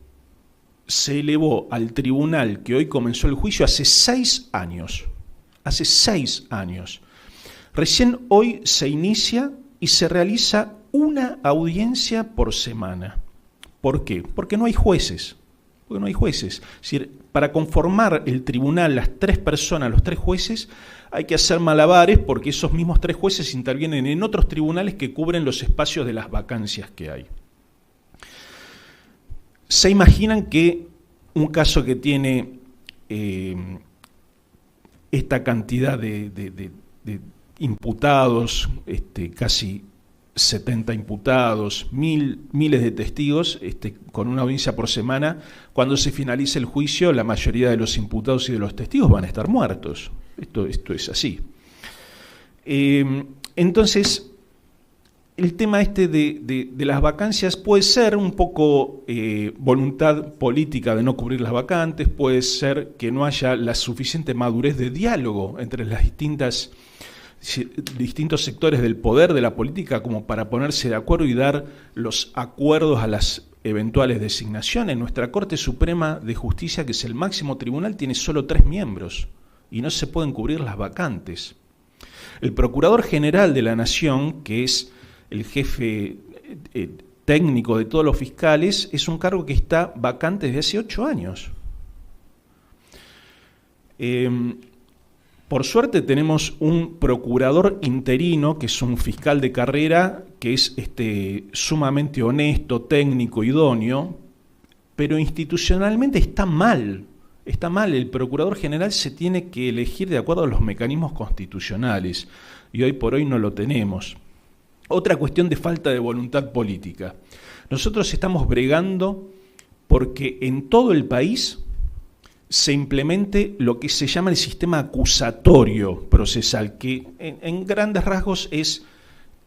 se elevó al tribunal que hoy comenzó el juicio hace 6 años. Hace 6 años. Recién hoy se inicia y se realiza una audiencia por semana. ¿Por qué? Porque no hay jueces. Es decir, para conformar el tribunal, las 3 personas, los 3 jueces, hay que hacer malabares porque esos mismos 3 jueces intervienen en otros tribunales que cubren los espacios de las vacancias que hay. ¿Se imaginan que un caso que tiene esta cantidad de imputados, casi 70 imputados, miles de testigos, con una audiencia por semana, cuando se finalice el juicio, la mayoría de los imputados y de los testigos van a estar muertos? Esto es así. Entonces, el tema de las vacancias puede ser un poco voluntad política de no cubrir las vacantes, puede ser que no haya la suficiente madurez de diálogo entre las distintos sectores del poder de la política como para ponerse de acuerdo y dar los acuerdos a las eventuales designaciones. Nuestra Corte Suprema de Justicia, que es el máximo tribunal, tiene solo 3 miembros y no se pueden cubrir las vacantes. El Procurador General de la Nación, que es el jefe técnico de todos los fiscales, es un cargo que está vacante desde hace 8 años. Por suerte tenemos un procurador interino, que es un fiscal de carrera, que es sumamente honesto, técnico, idóneo, pero institucionalmente está mal. Está mal, el procurador general se tiene que elegir de acuerdo a los mecanismos constitucionales, y hoy por hoy no lo tenemos. Otra cuestión de falta de voluntad política. Nosotros estamos bregando porque en todo el país se implemente lo que se llama el sistema acusatorio procesal, que en grandes rasgos es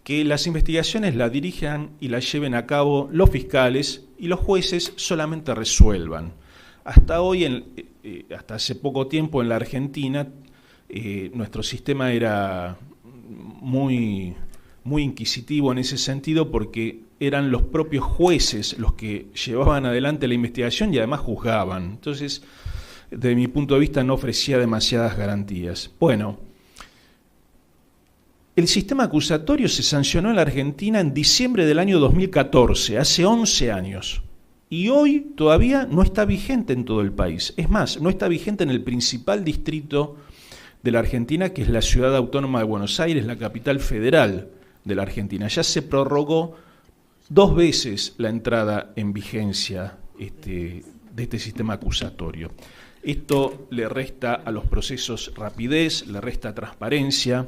que las investigaciones las dirijan y las lleven a cabo los fiscales y los jueces solamente resuelvan. Hasta hoy, hasta hace poco tiempo en la Argentina, nuestro sistema era muy inquisitivo en ese sentido, porque eran los propios jueces los que llevaban adelante la investigación y además juzgaban. Entonces, desde mi punto de vista, no ofrecía demasiadas garantías. Bueno, el sistema acusatorio se sancionó en la Argentina en diciembre del año 2014, hace 11 años. Y hoy todavía no está vigente en todo el país. Es más, no está vigente en el principal distrito de la Argentina, que es la Ciudad Autónoma de Buenos Aires, la capital federal de la Argentina. Ya se prorrogó 2 veces la entrada en vigencia de este sistema acusatorio. Esto le resta a los procesos rapidez, le resta transparencia.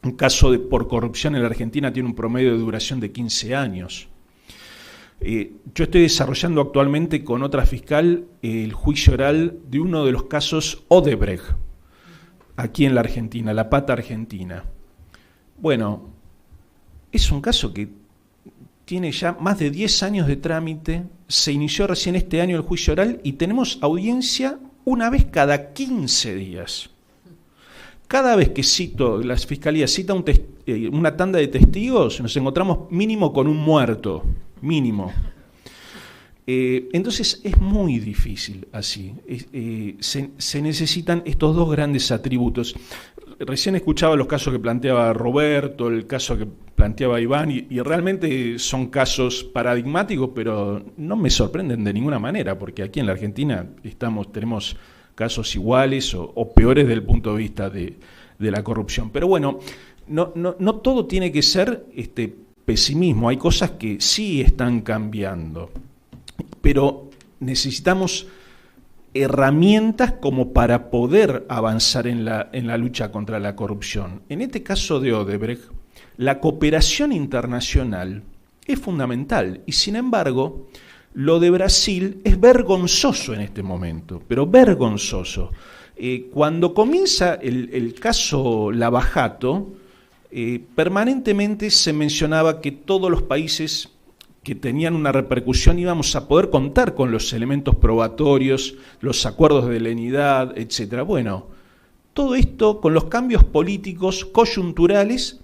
Un caso por corrupción en la Argentina tiene un promedio de duración de 15 años. Yo estoy desarrollando actualmente con otra fiscal el juicio oral de uno de los casos Odebrecht, aquí en la Argentina, la pata argentina. Bueno, es un caso que tiene ya más de 10 años de trámite, se inició recién este año el juicio oral y tenemos audiencia una vez cada 15 días. Cada vez que la fiscalía cita una tanda de testigos, nos encontramos mínimo con un muerto, mínimo. Entonces es muy difícil así. Se necesitan estos 2 grandes atributos. Recién escuchaba los casos que planteaba Roberto, el caso que planteaba Iván, y realmente son casos paradigmáticos, pero no me sorprenden de ninguna manera, porque aquí en la Argentina tenemos casos iguales o peores desde el punto de vista de la corrupción. Pero bueno, no todo tiene que ser pesimismo, hay cosas que sí están cambiando, pero necesitamos herramientas como para poder avanzar en la lucha contra la corrupción. En este caso de Odebrecht, la cooperación internacional es fundamental y sin embargo lo de Brasil es vergonzoso en este momento, pero vergonzoso. Cuando comienza el caso Lava Jato, permanentemente se mencionaba que todos los países que tenían una repercusión íbamos a poder contar con los elementos probatorios, los acuerdos de lenidad, etc. Bueno, todo esto con los cambios políticos coyunturales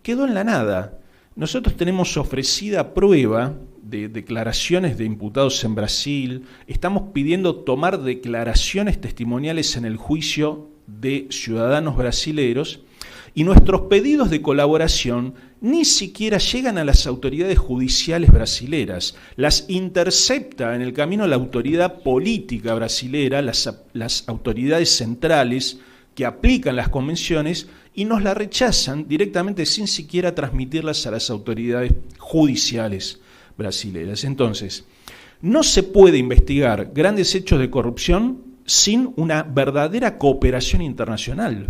quedó en la nada. Nosotros tenemos ofrecida prueba de declaraciones de imputados en Brasil, estamos pidiendo tomar declaraciones testimoniales en el juicio de ciudadanos brasileros y nuestros pedidos de colaboración ni siquiera llegan a las autoridades judiciales brasileras, las intercepta en el camino la autoridad política brasilera, las autoridades centrales que aplican las convenciones y nos la rechazan directamente sin siquiera transmitirlas a las autoridades judiciales brasileras. Entonces, no se puede investigar grandes hechos de corrupción sin una verdadera cooperación internacional.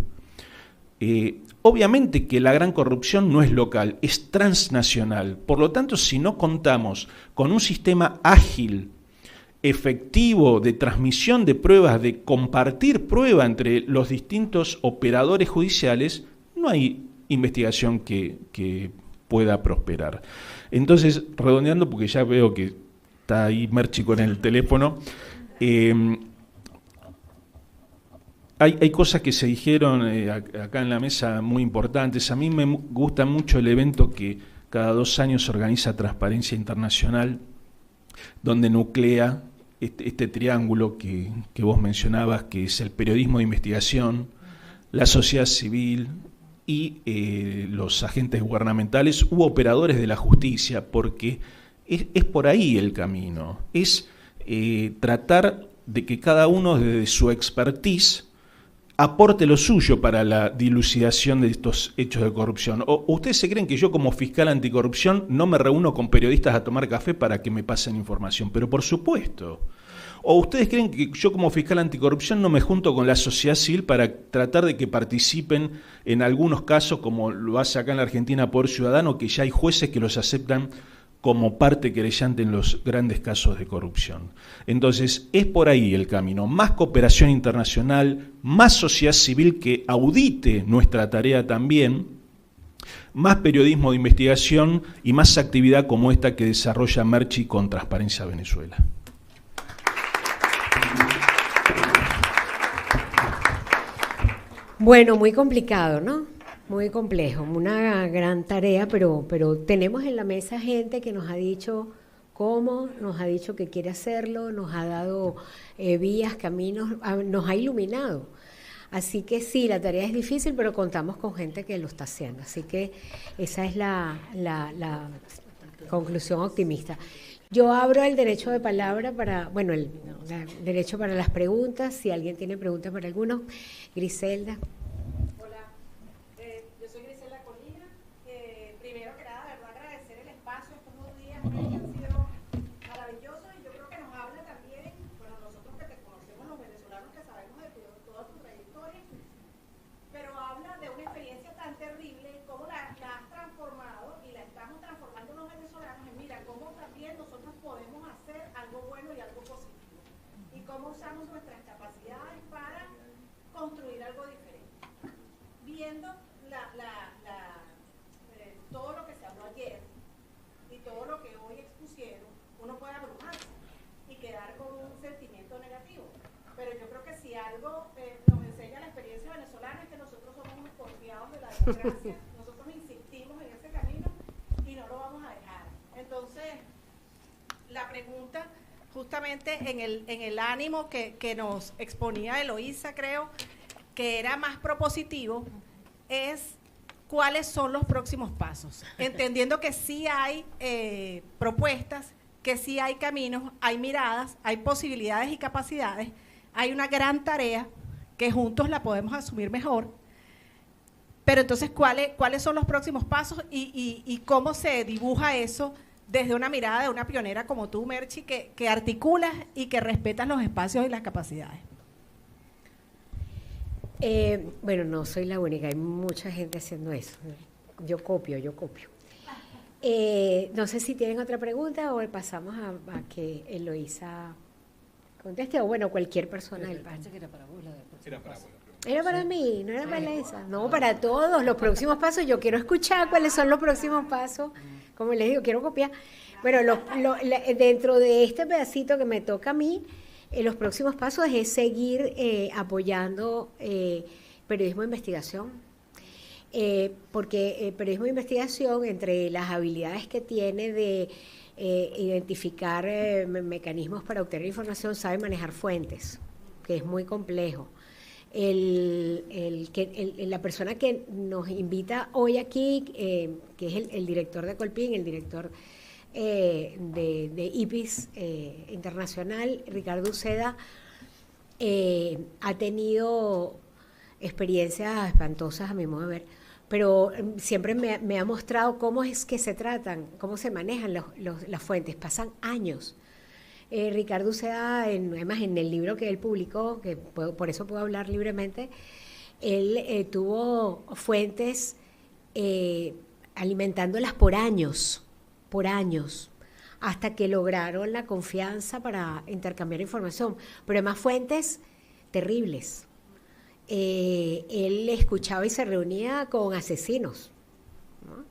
Obviamente que la gran corrupción no es local, es transnacional. Por lo tanto, si no contamos con un sistema ágil, efectivo de transmisión de pruebas, de compartir prueba entre los distintos operadores judiciales, no hay investigación que pueda prosperar. Entonces, redondeando, porque ya veo que está ahí Merchi con el teléfono, hay cosas que se dijeron acá en la mesa muy importantes. A mí me gusta mucho el evento que cada 2 años organiza Transparencia Internacional, donde nuclea este triángulo que vos mencionabas, que es el periodismo de investigación, la sociedad civil y los agentes gubernamentales u operadores de la justicia, porque es por ahí el camino, es tratar de que cada uno desde su expertise aporte lo suyo para la dilucidación de estos hechos de corrupción. ¿O ustedes se creen que yo como fiscal anticorrupción no me reúno con periodistas a tomar café para que me pasen información? Pero por supuesto. ¿O ustedes creen que yo como fiscal anticorrupción no me junto con la sociedad civil para tratar de que participen en algunos casos, como lo hace acá en la Argentina Poder Ciudadano, que ya hay jueces que los aceptan como parte querellante en los grandes casos de corrupción? Entonces, es por ahí el camino. Más cooperación internacional, más sociedad civil que audite nuestra tarea también, más periodismo de investigación y más actividad como esta que desarrolla Merchi con Transparencia Venezuela. Bueno, muy complicado, ¿no? Muy complejo, una gran tarea, pero tenemos en la mesa gente que nos ha dicho cómo, nos ha dicho que quiere hacerlo, nos ha dado vías, caminos, nos ha iluminado. Así que sí, la tarea es difícil, pero contamos con gente que lo está haciendo. Así que esa es la conclusión optimista. Yo abro el derecho de palabra para, bueno, el derecho para las preguntas, si alguien tiene preguntas para alguno. Griselda. Han sido maravillosos y yo creo que nos habla también, bueno, nosotros que te conocemos, los venezolanos que sabemos de toda tu trayectoria, pero habla de una experiencia tan terrible, cómo la has transformado y la estamos transformando los venezolanos, y mira cómo también nosotros podemos hacer algo bueno y algo positivo, y cómo usamos nuestras capacidades para construir algo diferente. Viendo todo lo que se habló ayer, y todo lo que hoy expusieron, uno puede abrumarse y quedar con un sentimiento negativo. Pero yo creo que si algo nos enseña la experiencia venezolana es que nosotros somos unos porfiados de la democracia, nosotros insistimos en ese camino y no lo vamos a dejar. Entonces, la pregunta, justamente en el ánimo que nos exponía Eloísa, creo que era más propositivo, es ¿cuáles son los próximos pasos? Entendiendo que sí hay propuestas, que sí hay caminos, hay miradas, hay posibilidades y capacidades, hay una gran tarea que juntos la podemos asumir mejor, pero entonces ¿cuáles son los próximos pasos y cómo se dibuja eso desde una mirada de una pionera como tú, Merchi, que articulas y que respetas los espacios y las capacidades? Bueno, no soy la única, hay mucha gente haciendo eso. Yo copio. No sé si tienen otra pregunta o pasamos a que Eloísa conteste, o bueno, cualquier persona del panel. Era para mí, no era para Eloísa. No, para todos los próximos pasos. Yo quiero escuchar cuáles son los próximos pasos. Como les digo, quiero copiar. Bueno, dentro de este pedacito que me toca a mí, los próximos pasos es seguir apoyando periodismo de investigación, porque periodismo de investigación, entre las habilidades que tiene de identificar mecanismos para obtener información, sabe manejar fuentes, que es muy complejo. La persona que nos invita hoy aquí, que es el director de Colpin, el director de IPIS Internacional, Ricardo Uceda, ha tenido experiencias espantosas a mi modo de ver, pero siempre me ha mostrado cómo es que se tratan, cómo se manejan las fuentes. Pasan años. Ricardo Uceda, además en el libro que él publicó, que por eso puedo hablar libremente, él tuvo fuentes alimentándolas por años, hasta que lograron la confianza para intercambiar información, pero además fuentes terribles. Él escuchaba y se reunía con asesinos, ¿no?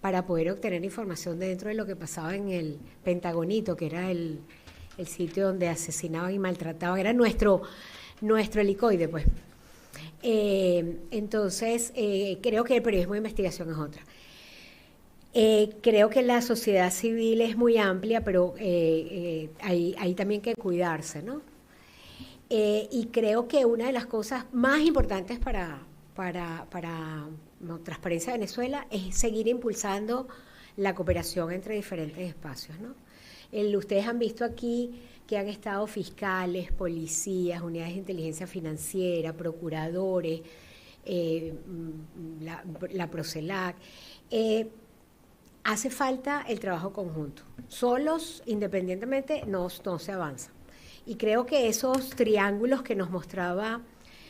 Para poder obtener información dentro de lo que pasaba en el Pentagonito, que era el sitio donde asesinaban y maltrataban, era nuestro helicoide, pues. Entonces, creo que el periodismo de investigación es otra. Creo que la sociedad civil es muy amplia, pero hay también que cuidarse, ¿no? Y creo que una de las cosas más importantes para Transparencia Venezuela es seguir impulsando la cooperación entre diferentes espacios, ¿no? Ustedes han visto aquí que han estado fiscales, policías, unidades de inteligencia financiera, procuradores, la Procelac. Hace falta el trabajo conjunto. Solos, independientemente, no se avanza. Y creo que esos triángulos que nos mostraba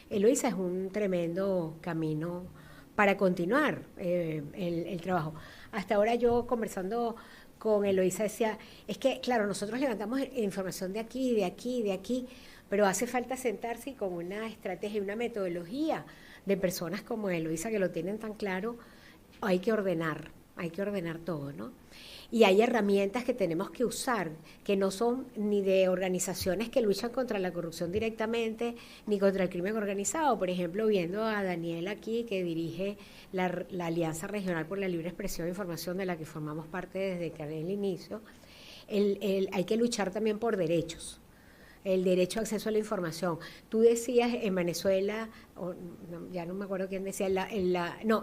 Eloísa es un tremendo camino para continuar el trabajo. Hasta ahora yo, conversando con Eloísa, decía, es que, claro, nosotros levantamos información de aquí, de aquí, de aquí, pero hace falta sentarse y con una estrategia, una metodología de personas como Eloísa que lo tienen tan claro, hay que ordenar todo, ¿no? y hay herramientas que tenemos que usar, que no son ni de organizaciones que luchan contra la corrupción directamente, ni contra el crimen organizado. Por ejemplo, viendo a Daniel aquí, que dirige la Alianza Regional por la Libre Expresión e Información, de la que formamos parte desde que el inicio, hay que luchar también por derechos. El derecho a acceso a la información. Tú decías en Venezuela, ya no me acuerdo quién decía,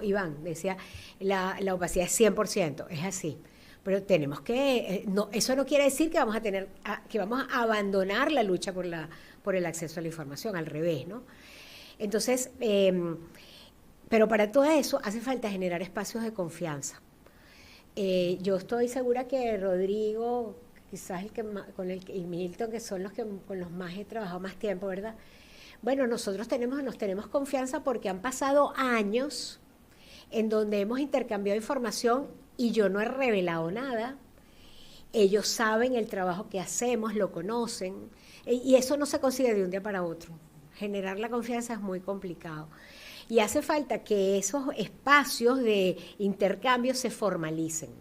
Iván decía, la opacidad es 100%, es así. Pero tenemos que, eso no quiere decir que vamos a abandonar la lucha por el acceso a la información, al revés, ¿no? Entonces, pero para todo eso hace falta generar espacios de confianza. Yo estoy segura que Rodrigo, quizás y Milton, que son los que con los más he trabajado más tiempo, ¿verdad? Bueno, nosotros nos tenemos confianza porque han pasado años en donde hemos intercambiado información y yo no he revelado nada. Ellos saben el trabajo que hacemos, lo conocen, y eso no se consigue de un día para otro. Generar la confianza es muy complicado. Y hace falta que esos espacios de intercambio se formalicen.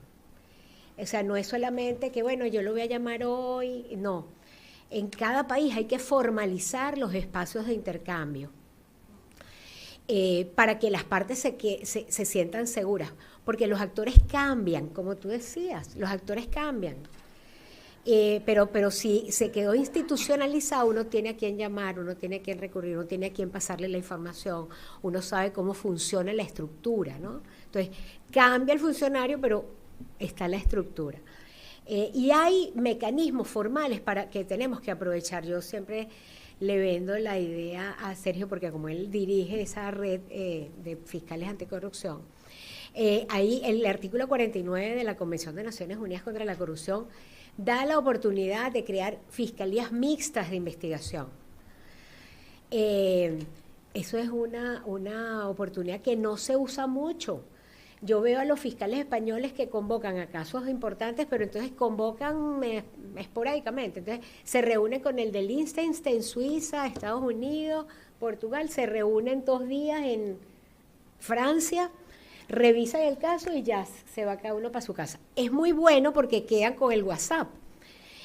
O sea, no es solamente que, bueno, yo lo voy a llamar hoy, no. En cada país hay que formalizar los espacios de intercambio para que las partes se sientan seguras, porque los actores cambian, como tú decías, los actores cambian. Pero si se quedó institucionalizado, uno tiene a quién llamar, uno tiene a quién recurrir, uno tiene a quién pasarle la información, uno sabe cómo funciona la estructura, ¿no? Entonces, cambia el funcionario, pero está la estructura. Y hay mecanismos formales que tenemos que aprovechar. Yo siempre le vendo la idea a Sergio, porque como él dirige esa red de fiscales anticorrupción, ahí el artículo 49 de la Convención de Naciones Unidas contra la Corrupción da la oportunidad de crear fiscalías mixtas de investigación. Eso es una oportunidad que no se usa mucho. Yo veo a los fiscales españoles que convocan a casos importantes, pero entonces convocan esporádicamente. Entonces se reúnen con el de Liechtenstein, Suiza, Estados Unidos, Portugal, se reúnen 2 días en Francia, revisan el caso y ya se va cada uno para su casa. Es muy bueno porque quedan con el WhatsApp.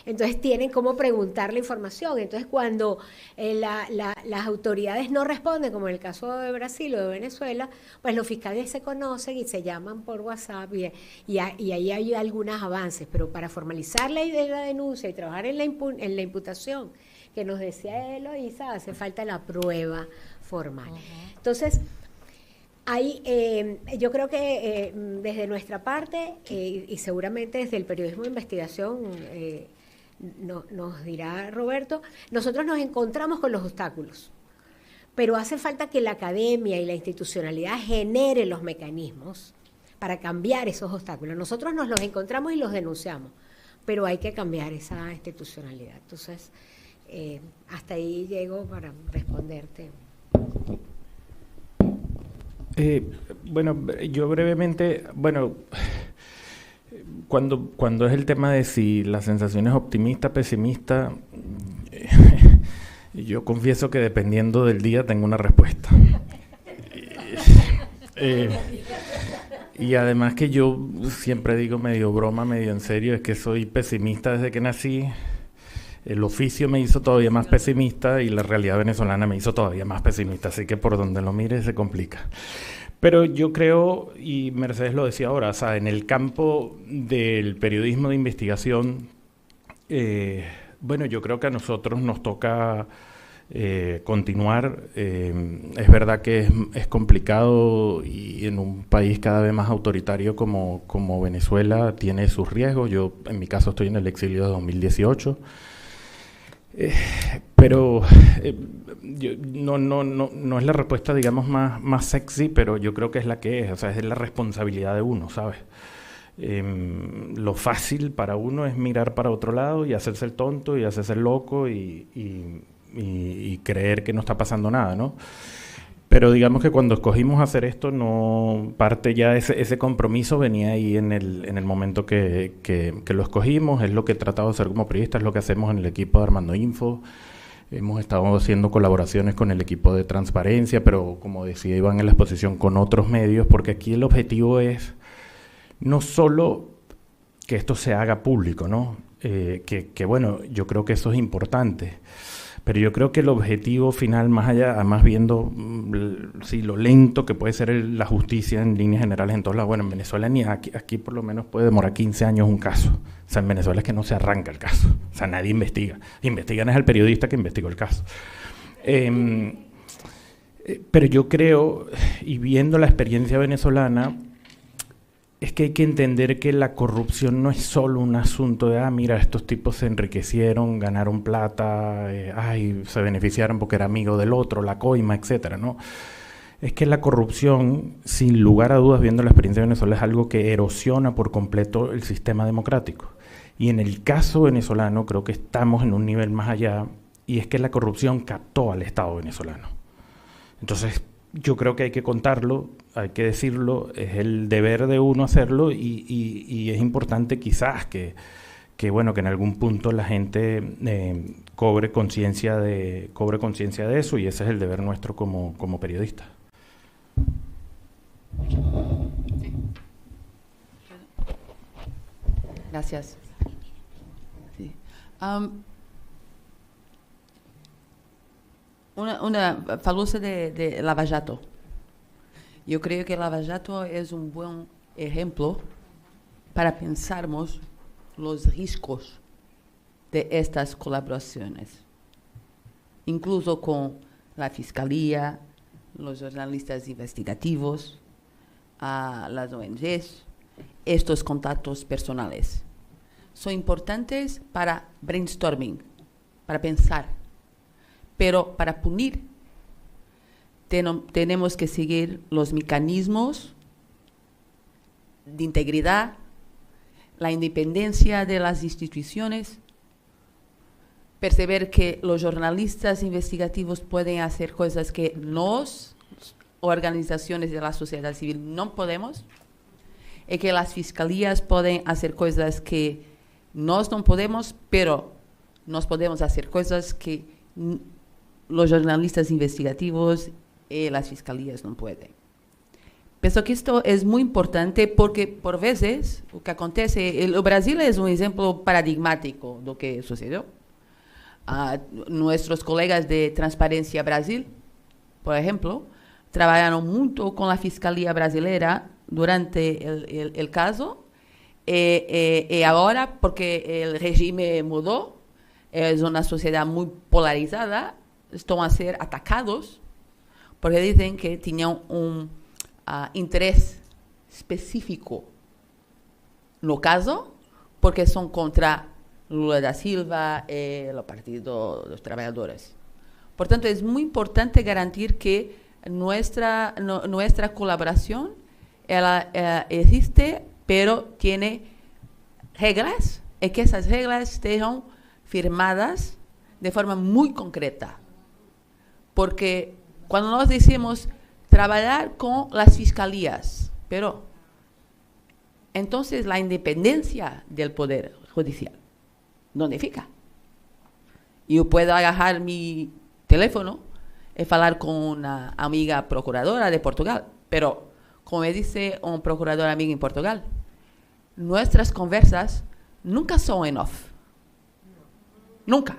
Entonces tienen cómo preguntar la información. Entonces cuando las autoridades no responden, como en el caso de Brasil o de Venezuela, pues los fiscales se conocen y se llaman por WhatsApp y ahí hay algunos avances. Pero para formalizar la idea de la denuncia y trabajar en la imputación, que nos decía Eloísa, hace falta la prueba formal. Entonces, yo creo que desde nuestra parte y seguramente desde el periodismo de investigación, nos dirá Roberto, nosotros nos encontramos con los obstáculos, pero hace falta que la academia y la institucionalidad genere los mecanismos para cambiar esos obstáculos. Nosotros nos los encontramos y los denunciamos, pero hay que cambiar esa institucionalidad. Entonces, hasta ahí llego para responderte. Bueno, yo brevemente, cuando es el tema de si la sensación es optimista, pesimista, yo confieso que dependiendo del día tengo una respuesta. Y además que yo siempre digo medio broma, medio en serio, es que soy pesimista desde que nací. El oficio me hizo todavía más pesimista y la realidad venezolana me hizo todavía más pesimista, así que por donde lo mire se complica. Pero yo creo, y Mercedes lo decía ahora, o sea, en el campo del periodismo de investigación, yo creo que a nosotros nos toca continuar. Es verdad que es complicado y en un país cada vez más autoritario como Venezuela tiene sus riesgos. Yo, en mi caso, estoy en el exilio de 2018. Pero no es la respuesta, digamos, más sexy, pero yo creo que es la que es. O sea, es la responsabilidad de uno, ¿sabes? Lo fácil para uno es mirar para otro lado y hacerse el tonto y hacerse el loco y creer que no está pasando nada, ¿no? Pero digamos que cuando escogimos hacer esto, parte ya ese compromiso venía ahí en el momento que lo escogimos. Es lo que he tratado de hacer como periodista, es lo que hacemos en el equipo de Armando Info. Hemos estado haciendo colaboraciones con el equipo de Transparencia, pero como decía Iván en la exposición, con otros medios, porque aquí el objetivo es no solo que esto se haga público, ¿no? Que bueno, yo creo que eso es importante. Pero yo creo que el objetivo final, más allá, además viendo sí, lo lento que puede ser la justicia en líneas generales en todos lados, bueno, en Venezuela ni aquí por lo menos puede demorar 15 años un caso. O sea, en Venezuela es que no se arranca el caso. O sea, nadie investiga. Investigan es el periodista que investigó el caso. Pero yo creo, y viendo la experiencia venezolana, es que hay que entender que la corrupción no es solo un asunto de, mira, estos tipos se enriquecieron, ganaron plata, se beneficiaron porque era amigo del otro, la coima, etcétera, ¿no? Es que la corrupción, sin lugar a dudas, viendo la experiencia de Venezuela, es algo que erosiona por completo el sistema democrático. Y en el caso venezolano creo que estamos en un nivel más allá, y es que la corrupción captó al Estado venezolano. Entonces, yo creo que hay que contarlo, hay que decirlo, es el deber de uno hacerlo y es importante quizás que en algún punto la gente cobre conciencia de eso, y ese es el deber nuestro como periodistas. Sí. Gracias. Sí. Falou-se de Lava Jato. Eu creio que Lava Jato é bom exemplo para pensarmos os riscos de estas colaborações, incluso com a Fiscalía, os jornalistas investigativos, as ONGs, estes contatos personales. São importantes para brainstorming, para pensar. Pero para punir, tenemos que seguir los mecanismos de integridad, la independencia de las instituciones, perceber que los jornalistas investigativos pueden hacer cosas que las organizaciones de la sociedad civil no podemos, y que las fiscalías pueden hacer cosas que nos no podemos, pero nos podemos hacer cosas que los jornalistas investigativos y las fiscalías no pueden. Pienso que esto es muy importante porque, por veces, lo que acontece, el Brasil es un ejemplo paradigmático de lo que sucedió. Nuestros colegas de Transparencia Brasil, por ejemplo, trabajaron mucho con la Fiscalía Brasileira durante el caso, y ahora, porque el régimen mudó, es una sociedad muy polarizada, están a ser atacados porque dicen que tenían un interés específico no caso, porque son contra Lula da Silva y el Partido de los Trabajadores. Por tanto, es muy importante garantir que nuestra colaboración existe, pero tiene reglas, y que esas reglas estén firmadas de forma muy concreta. Porque cuando nos decimos trabajar con las fiscalías, pero entonces la independencia del Poder Judicial, ¿dónde fica? Yo puedo agarrar mi teléfono y hablar con una amiga procuradora de Portugal, pero como me dice un procurador amigo en Portugal, nuestras conversas nunca son en off. Nunca.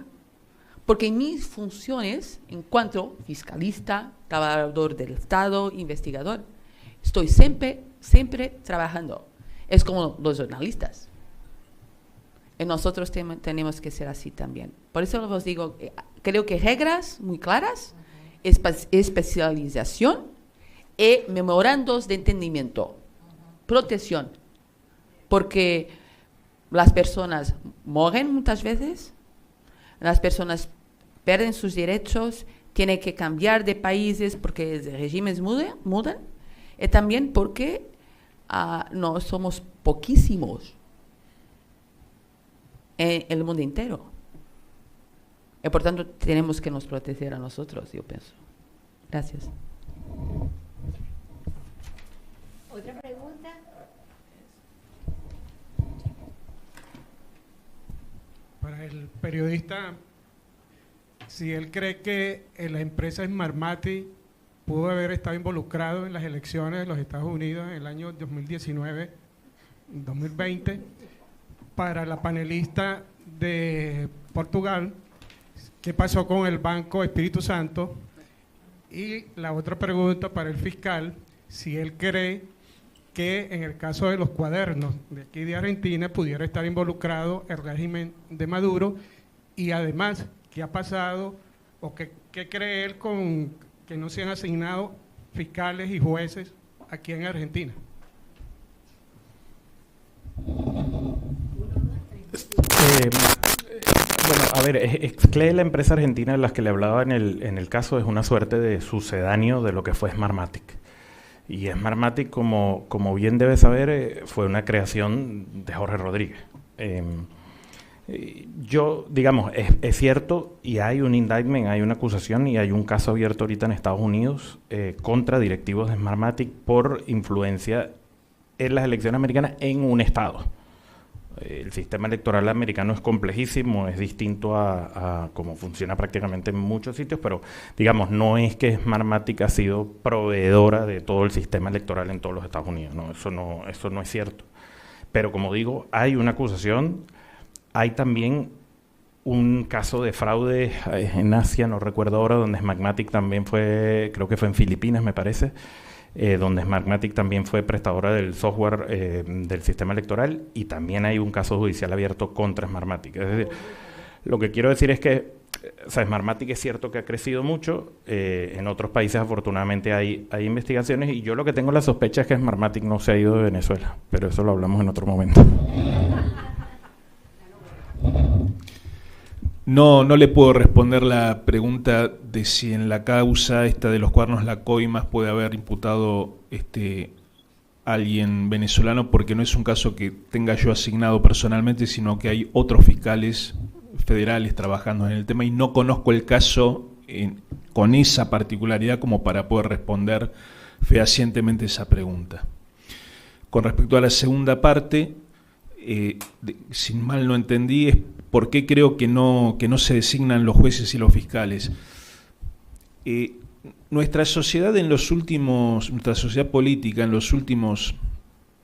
Porque en mis funciones, en cuanto fiscalista, trabajador del Estado, investigador, estoy siempre trabajando. Es como los jornalistas. Y nosotros tenemos que ser así también. Por eso os digo, creo que reglas muy claras, especialización y memorandos de entendimiento, protección. Porque las personas mueren muchas veces, las personas pierden sus derechos, tienen que cambiar de países porque los regímenes mudan, y también porque no somos poquísimos en el mundo entero. Y por tanto tenemos que nos proteger a nosotros, yo pienso. Gracias. ¿Otra pregunta? Para el periodista, si él cree que la empresa Smartmatic pudo haber estado involucrado en las elecciones de los Estados Unidos en el año 2019, 2020, para la panelista de Portugal, ¿qué pasó con el Banco Espíritu Santo? Y la otra pregunta para el fiscal, si él cree que en el caso de los cuadernos de aquí de Argentina pudiera estar involucrado el régimen de Maduro, y además, ¿qué ha pasado o qué cree él con que no se han asignado fiscales y jueces aquí en Argentina? Bueno, a ver, Exclé, la empresa argentina de las que le hablaba en el caso, es una suerte de sucedáneo de lo que fue Smartmatic. Y Smartmatic, como bien debe saber, fue una creación de Jorge Rodríguez. Yo, digamos, es cierto, y hay un indictment, hay una acusación y hay un caso abierto ahorita en Estados Unidos contra directivos de Smartmatic por influencia en las elecciones americanas en un estado. El sistema electoral americano es complejísimo, es distinto a cómo funciona prácticamente en muchos sitios, pero digamos, no es que Smartmatic ha sido proveedora de todo el sistema electoral en todos los Estados Unidos, eso no es cierto. Pero como digo, hay una acusación, hay también un caso de fraude en Asia, no recuerdo ahora, donde Smartmatic también fue, creo que fue en Filipinas, me parece, donde Smartmatic también fue prestadora del software del sistema electoral, y también hay un caso judicial abierto contra Smartmatic. Es decir, lo que quiero decir es que Smartmatic es cierto que ha crecido mucho, en otros países afortunadamente hay investigaciones, y yo lo que tengo la sospecha es que Smartmatic no se ha ido de Venezuela, pero eso lo hablamos en otro momento. No le puedo responder la pregunta de si en la causa esta de los cuadernos La Coimas puede haber imputado alguien venezolano, porque no es un caso que tenga yo asignado personalmente, sino que hay otros fiscales federales trabajando en el tema, y no conozco el caso con esa particularidad como para poder responder fehacientemente esa pregunta. Con respecto a la segunda parte, si mal no entendí, es por qué creo que no se designan los jueces y los fiscales. Nuestra sociedad nuestra sociedad política en los últimos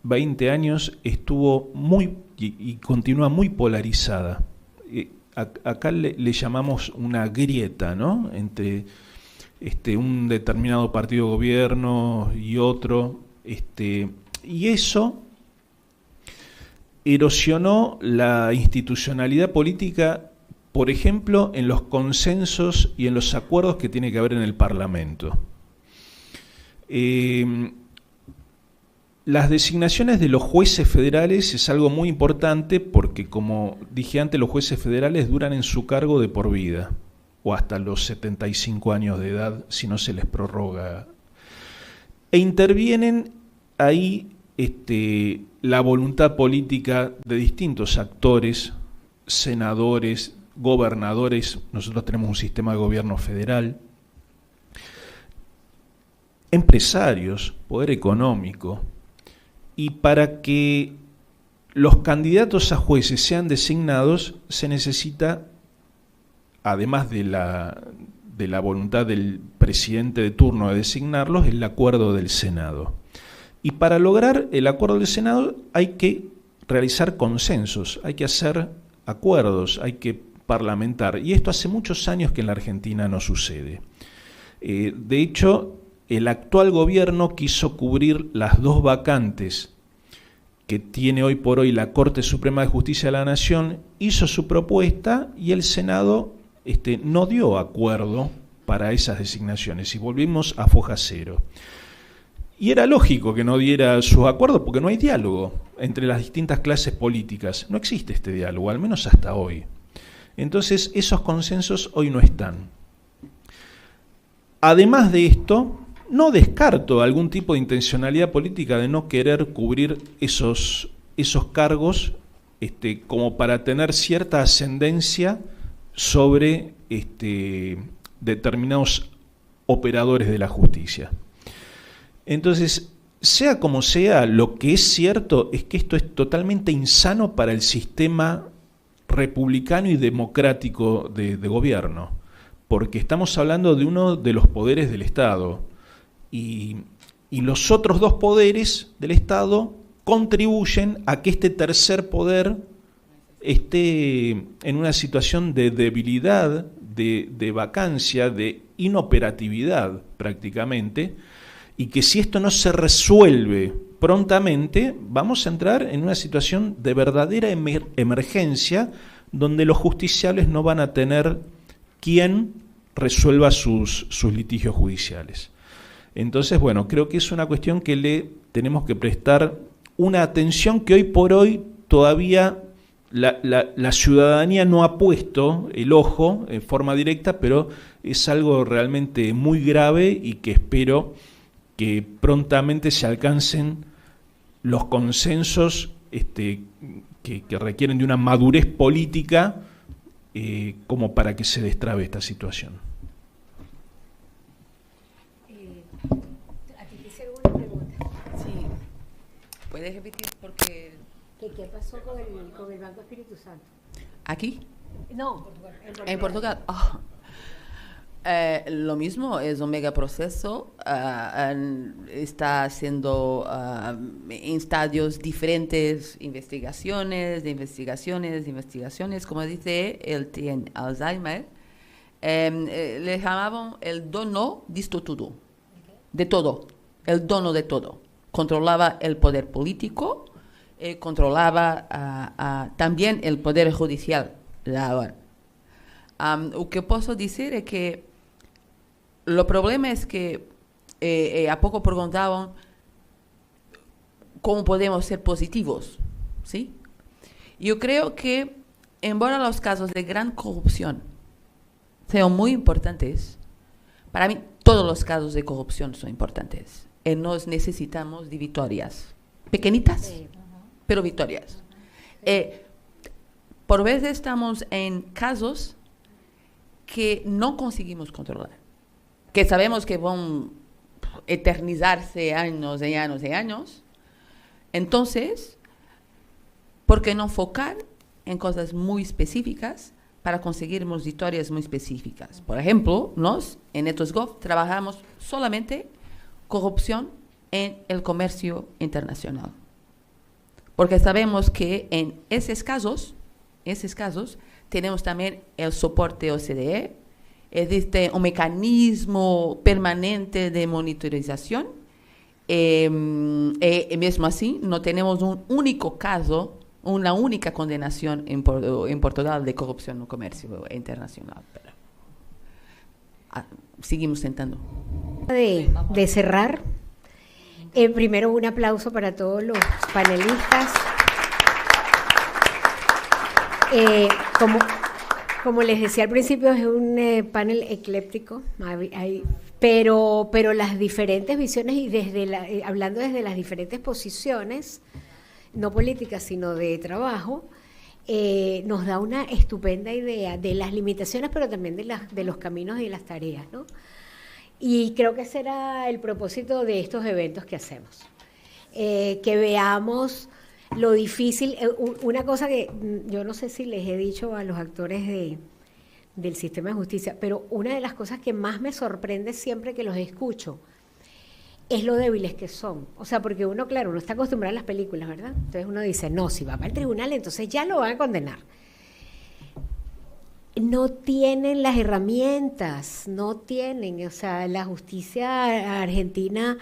20 años estuvo muy y continúa muy polarizada. Acá le llamamos una grieta, ¿no?, entre un determinado partido de gobierno y otro, y eso erosionó la institucionalidad política, por ejemplo, en los consensos y en los acuerdos que tiene que haber en el Parlamento. Las designaciones de los jueces federales es algo muy importante porque, como dije antes, los jueces federales duran en su cargo de por vida, o hasta los 75 años de edad, si no se les prorroga. E intervienen ahí la voluntad política de distintos actores, senadores, gobernadores. Nosotros tenemos un sistema de gobierno federal, empresarios, poder económico, y para que los candidatos a jueces sean designados se necesita, además de la voluntad del presidente de turno de designarlos, el acuerdo del Senado. Y para lograr el acuerdo del Senado hay que realizar consensos, hay que hacer acuerdos, hay que parlamentar. Y esto hace muchos años que en la Argentina no sucede. De hecho, el actual gobierno quiso cubrir las dos vacantes que tiene hoy por hoy la Corte Suprema de Justicia de la Nación, hizo su propuesta y el Senado no dio acuerdo para esas designaciones y volvimos a foja cero. Y era lógico que no diera sus acuerdos porque no hay diálogo entre las distintas clases políticas. No existe este diálogo, al menos hasta hoy. Entonces, esos consensos hoy no están. Además de esto, no descarto algún tipo de intencionalidad política de no querer cubrir esos cargos como para tener cierta ascendencia sobre determinados operadores de la justicia. Entonces, sea como sea, lo que es cierto es que esto es totalmente insano para el sistema republicano y democrático de gobierno, porque estamos hablando de uno de los poderes del Estado, y los otros dos poderes del Estado contribuyen a que este tercer poder esté en una situación de debilidad, de vacancia, de inoperatividad prácticamente, y que si esto no se resuelve prontamente, vamos a entrar en una situación de verdadera emergencia, donde los justiciables no van a tener quien resuelva sus litigios judiciales. Entonces, bueno, creo que es una cuestión que le tenemos que prestar una atención que hoy por hoy todavía la ciudadanía no ha puesto el ojo en forma directa, pero es algo realmente muy grave y que espero que prontamente se alcancen los consensos que requieren de una madurez política como para que se destrabe esta situación. ¿A ti te hice alguna pregunta? Sí. ¿Puedes repetir? Porque ¿Qué pasó con el Banco Espíritu Santo? aquí, No, en Portugal, lo mismo, es un megaproceso, está haciendo en estadios diferentes investigaciones, como dice, él tiene Alzheimer, le llamaban el dono disto todo, de todo, el dono de todo, controlaba el poder político, controlaba también el poder judicial, lo que puedo decir es que el problema es que a poco preguntaban cómo podemos ser positivos, ¿sí? Yo creo que, embora los casos de gran corrupción sean muy importantes, para mí todos los casos de corrupción son importantes. Y nos necesitamos de victorias, pequeñitas, sí, pero victorias. Por veces estamos en casos que no conseguimos controlar, que sabemos que van a eternizarse años y años y años. Entonces, ¿por qué no enfocar en cosas muy específicas para conseguir victorias muy específicas? Por ejemplo, nos en EthosGov trabajamos solamente corrupción en el comercio internacional, porque sabemos que en esos casos tenemos también el soporte OCDE, existe un mecanismo permanente de monitorización, y mismo así no tenemos un único caso, una única condenación en Portugal de corrupción en el comercio internacional. Pero, seguimos intentando. De cerrar, primero un aplauso para todos los panelistas. Como les decía al principio, es un panel ecléptico, pero las diferentes visiones y hablando desde las diferentes posiciones, no políticas, sino de trabajo, nos da una estupenda idea de las limitaciones, pero también de los caminos y de las tareas, ¿no? Y creo que ese era el propósito de estos eventos que hacemos, que veamos lo difícil. Una cosa que yo no sé si les he dicho a los actores del sistema de justicia, pero una de las cosas que más me sorprende siempre que los escucho es lo débiles que son. O sea, porque uno está acostumbrado a las películas, ¿verdad? Entonces uno dice, no, si va para el tribunal, entonces ya lo van a condenar. No tienen las herramientas, o sea, la justicia argentina.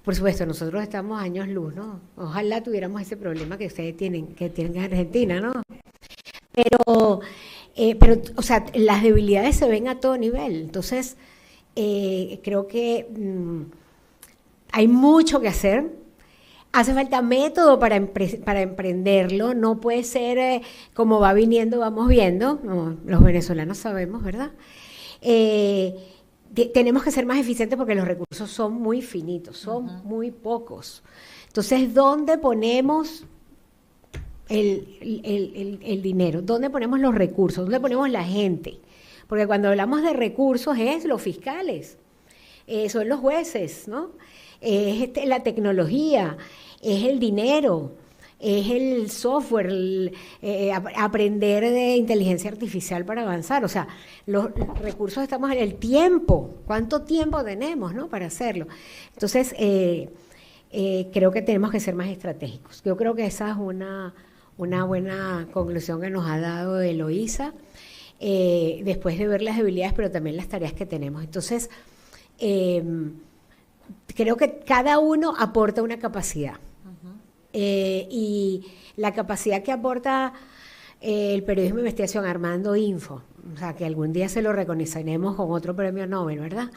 Por supuesto, nosotros estamos años luz, ¿no? Ojalá tuviéramos ese problema que ustedes tienen en Argentina, ¿no? Pero, o sea, las debilidades se ven a todo nivel. Entonces, creo que hay mucho que hacer. Hace falta método para emprenderlo. No puede ser como va viniendo, vamos viendo. No, los venezolanos sabemos, ¿verdad? Tenemos que ser más eficientes porque los recursos son muy finitos, son muy pocos. Entonces, ¿dónde ponemos el dinero? ¿Dónde ponemos los recursos? ¿Dónde ponemos la gente? Porque cuando hablamos de recursos es los fiscales, son los jueces, ¿no? Es la tecnología, es el dinero, es el software, aprender de inteligencia artificial para avanzar. O sea, los recursos estamos en el tiempo. ¿Cuánto tiempo tenemos, no, para hacerlo? Entonces, creo que tenemos que ser más estratégicos. Yo creo que esa es una buena conclusión que nos ha dado Eloísa, después de ver las debilidades, pero también las tareas que tenemos. Entonces, creo que cada uno aporta una capacidad. Y la capacidad que aporta el periodismo de investigación, Armando Info, o sea, que algún día se lo reconoceremos con otro premio Nobel, ¿verdad?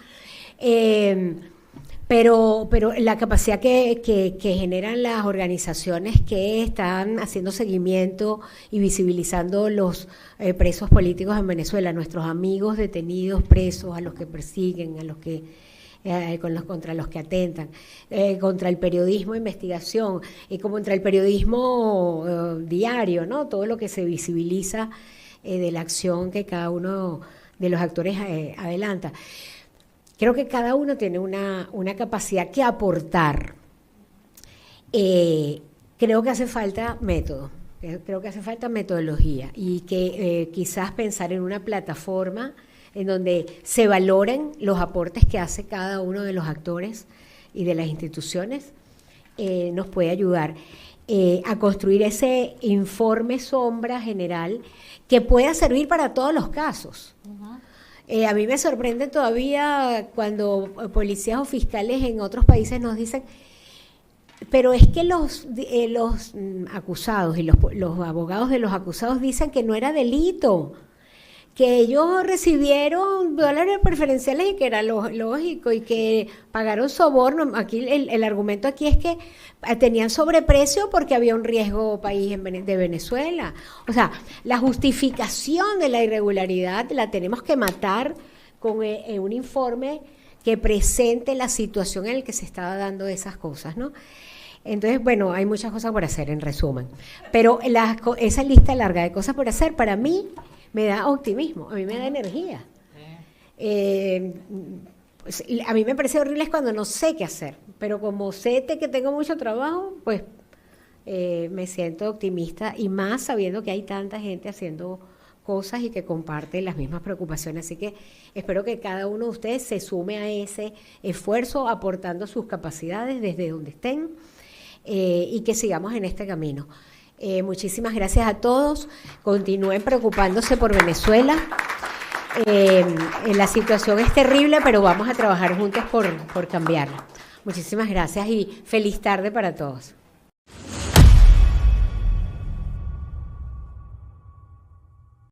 Pero la capacidad que generan las organizaciones que están haciendo seguimiento y visibilizando los presos políticos en Venezuela, nuestros amigos detenidos, presos, a los que persiguen, a los que contra los que atentan, contra el periodismo de investigación y contra el periodismo diario, ¿no? Todo lo que se visibiliza de la acción que cada uno de los actores adelanta. Creo que cada uno tiene una capacidad que aportar. Creo que hace falta método, creo que hace falta metodología y que quizás pensar en una plataforma en donde se valoren los aportes que hace cada uno de los actores y de las instituciones, nos puede ayudar a construir ese informe sombra general que pueda servir para todos los casos. A mí me sorprende todavía cuando policías o fiscales en otros países nos dicen, pero es que los acusados y los abogados de los acusados dicen que no era delito, que ellos recibieron dólares preferenciales y que era lógico y que pagaron soborno. Aquí el argumento aquí es que tenían sobreprecio porque había un riesgo país de Venezuela. O sea, la justificación de la irregularidad la tenemos que matar con un informe que presente la situación en la que se estaba dando esas cosas, ¿no? Entonces, bueno, hay muchas cosas por hacer, en resumen. Pero esa lista larga de cosas por hacer, para mí, me da optimismo, a mí me da energía. A mí me parece horrible cuando no sé qué hacer, pero como sé que tengo mucho trabajo, pues me siento optimista y más sabiendo que hay tanta gente haciendo cosas y que comparte las mismas preocupaciones. Así que espero que cada uno de ustedes se sume a ese esfuerzo aportando sus capacidades desde donde estén y que sigamos en este camino. Muchísimas gracias a todos. Continúen preocupándose por Venezuela. La situación es terrible, pero vamos a trabajar juntos por cambiarla. Muchísimas gracias y feliz tarde para todos.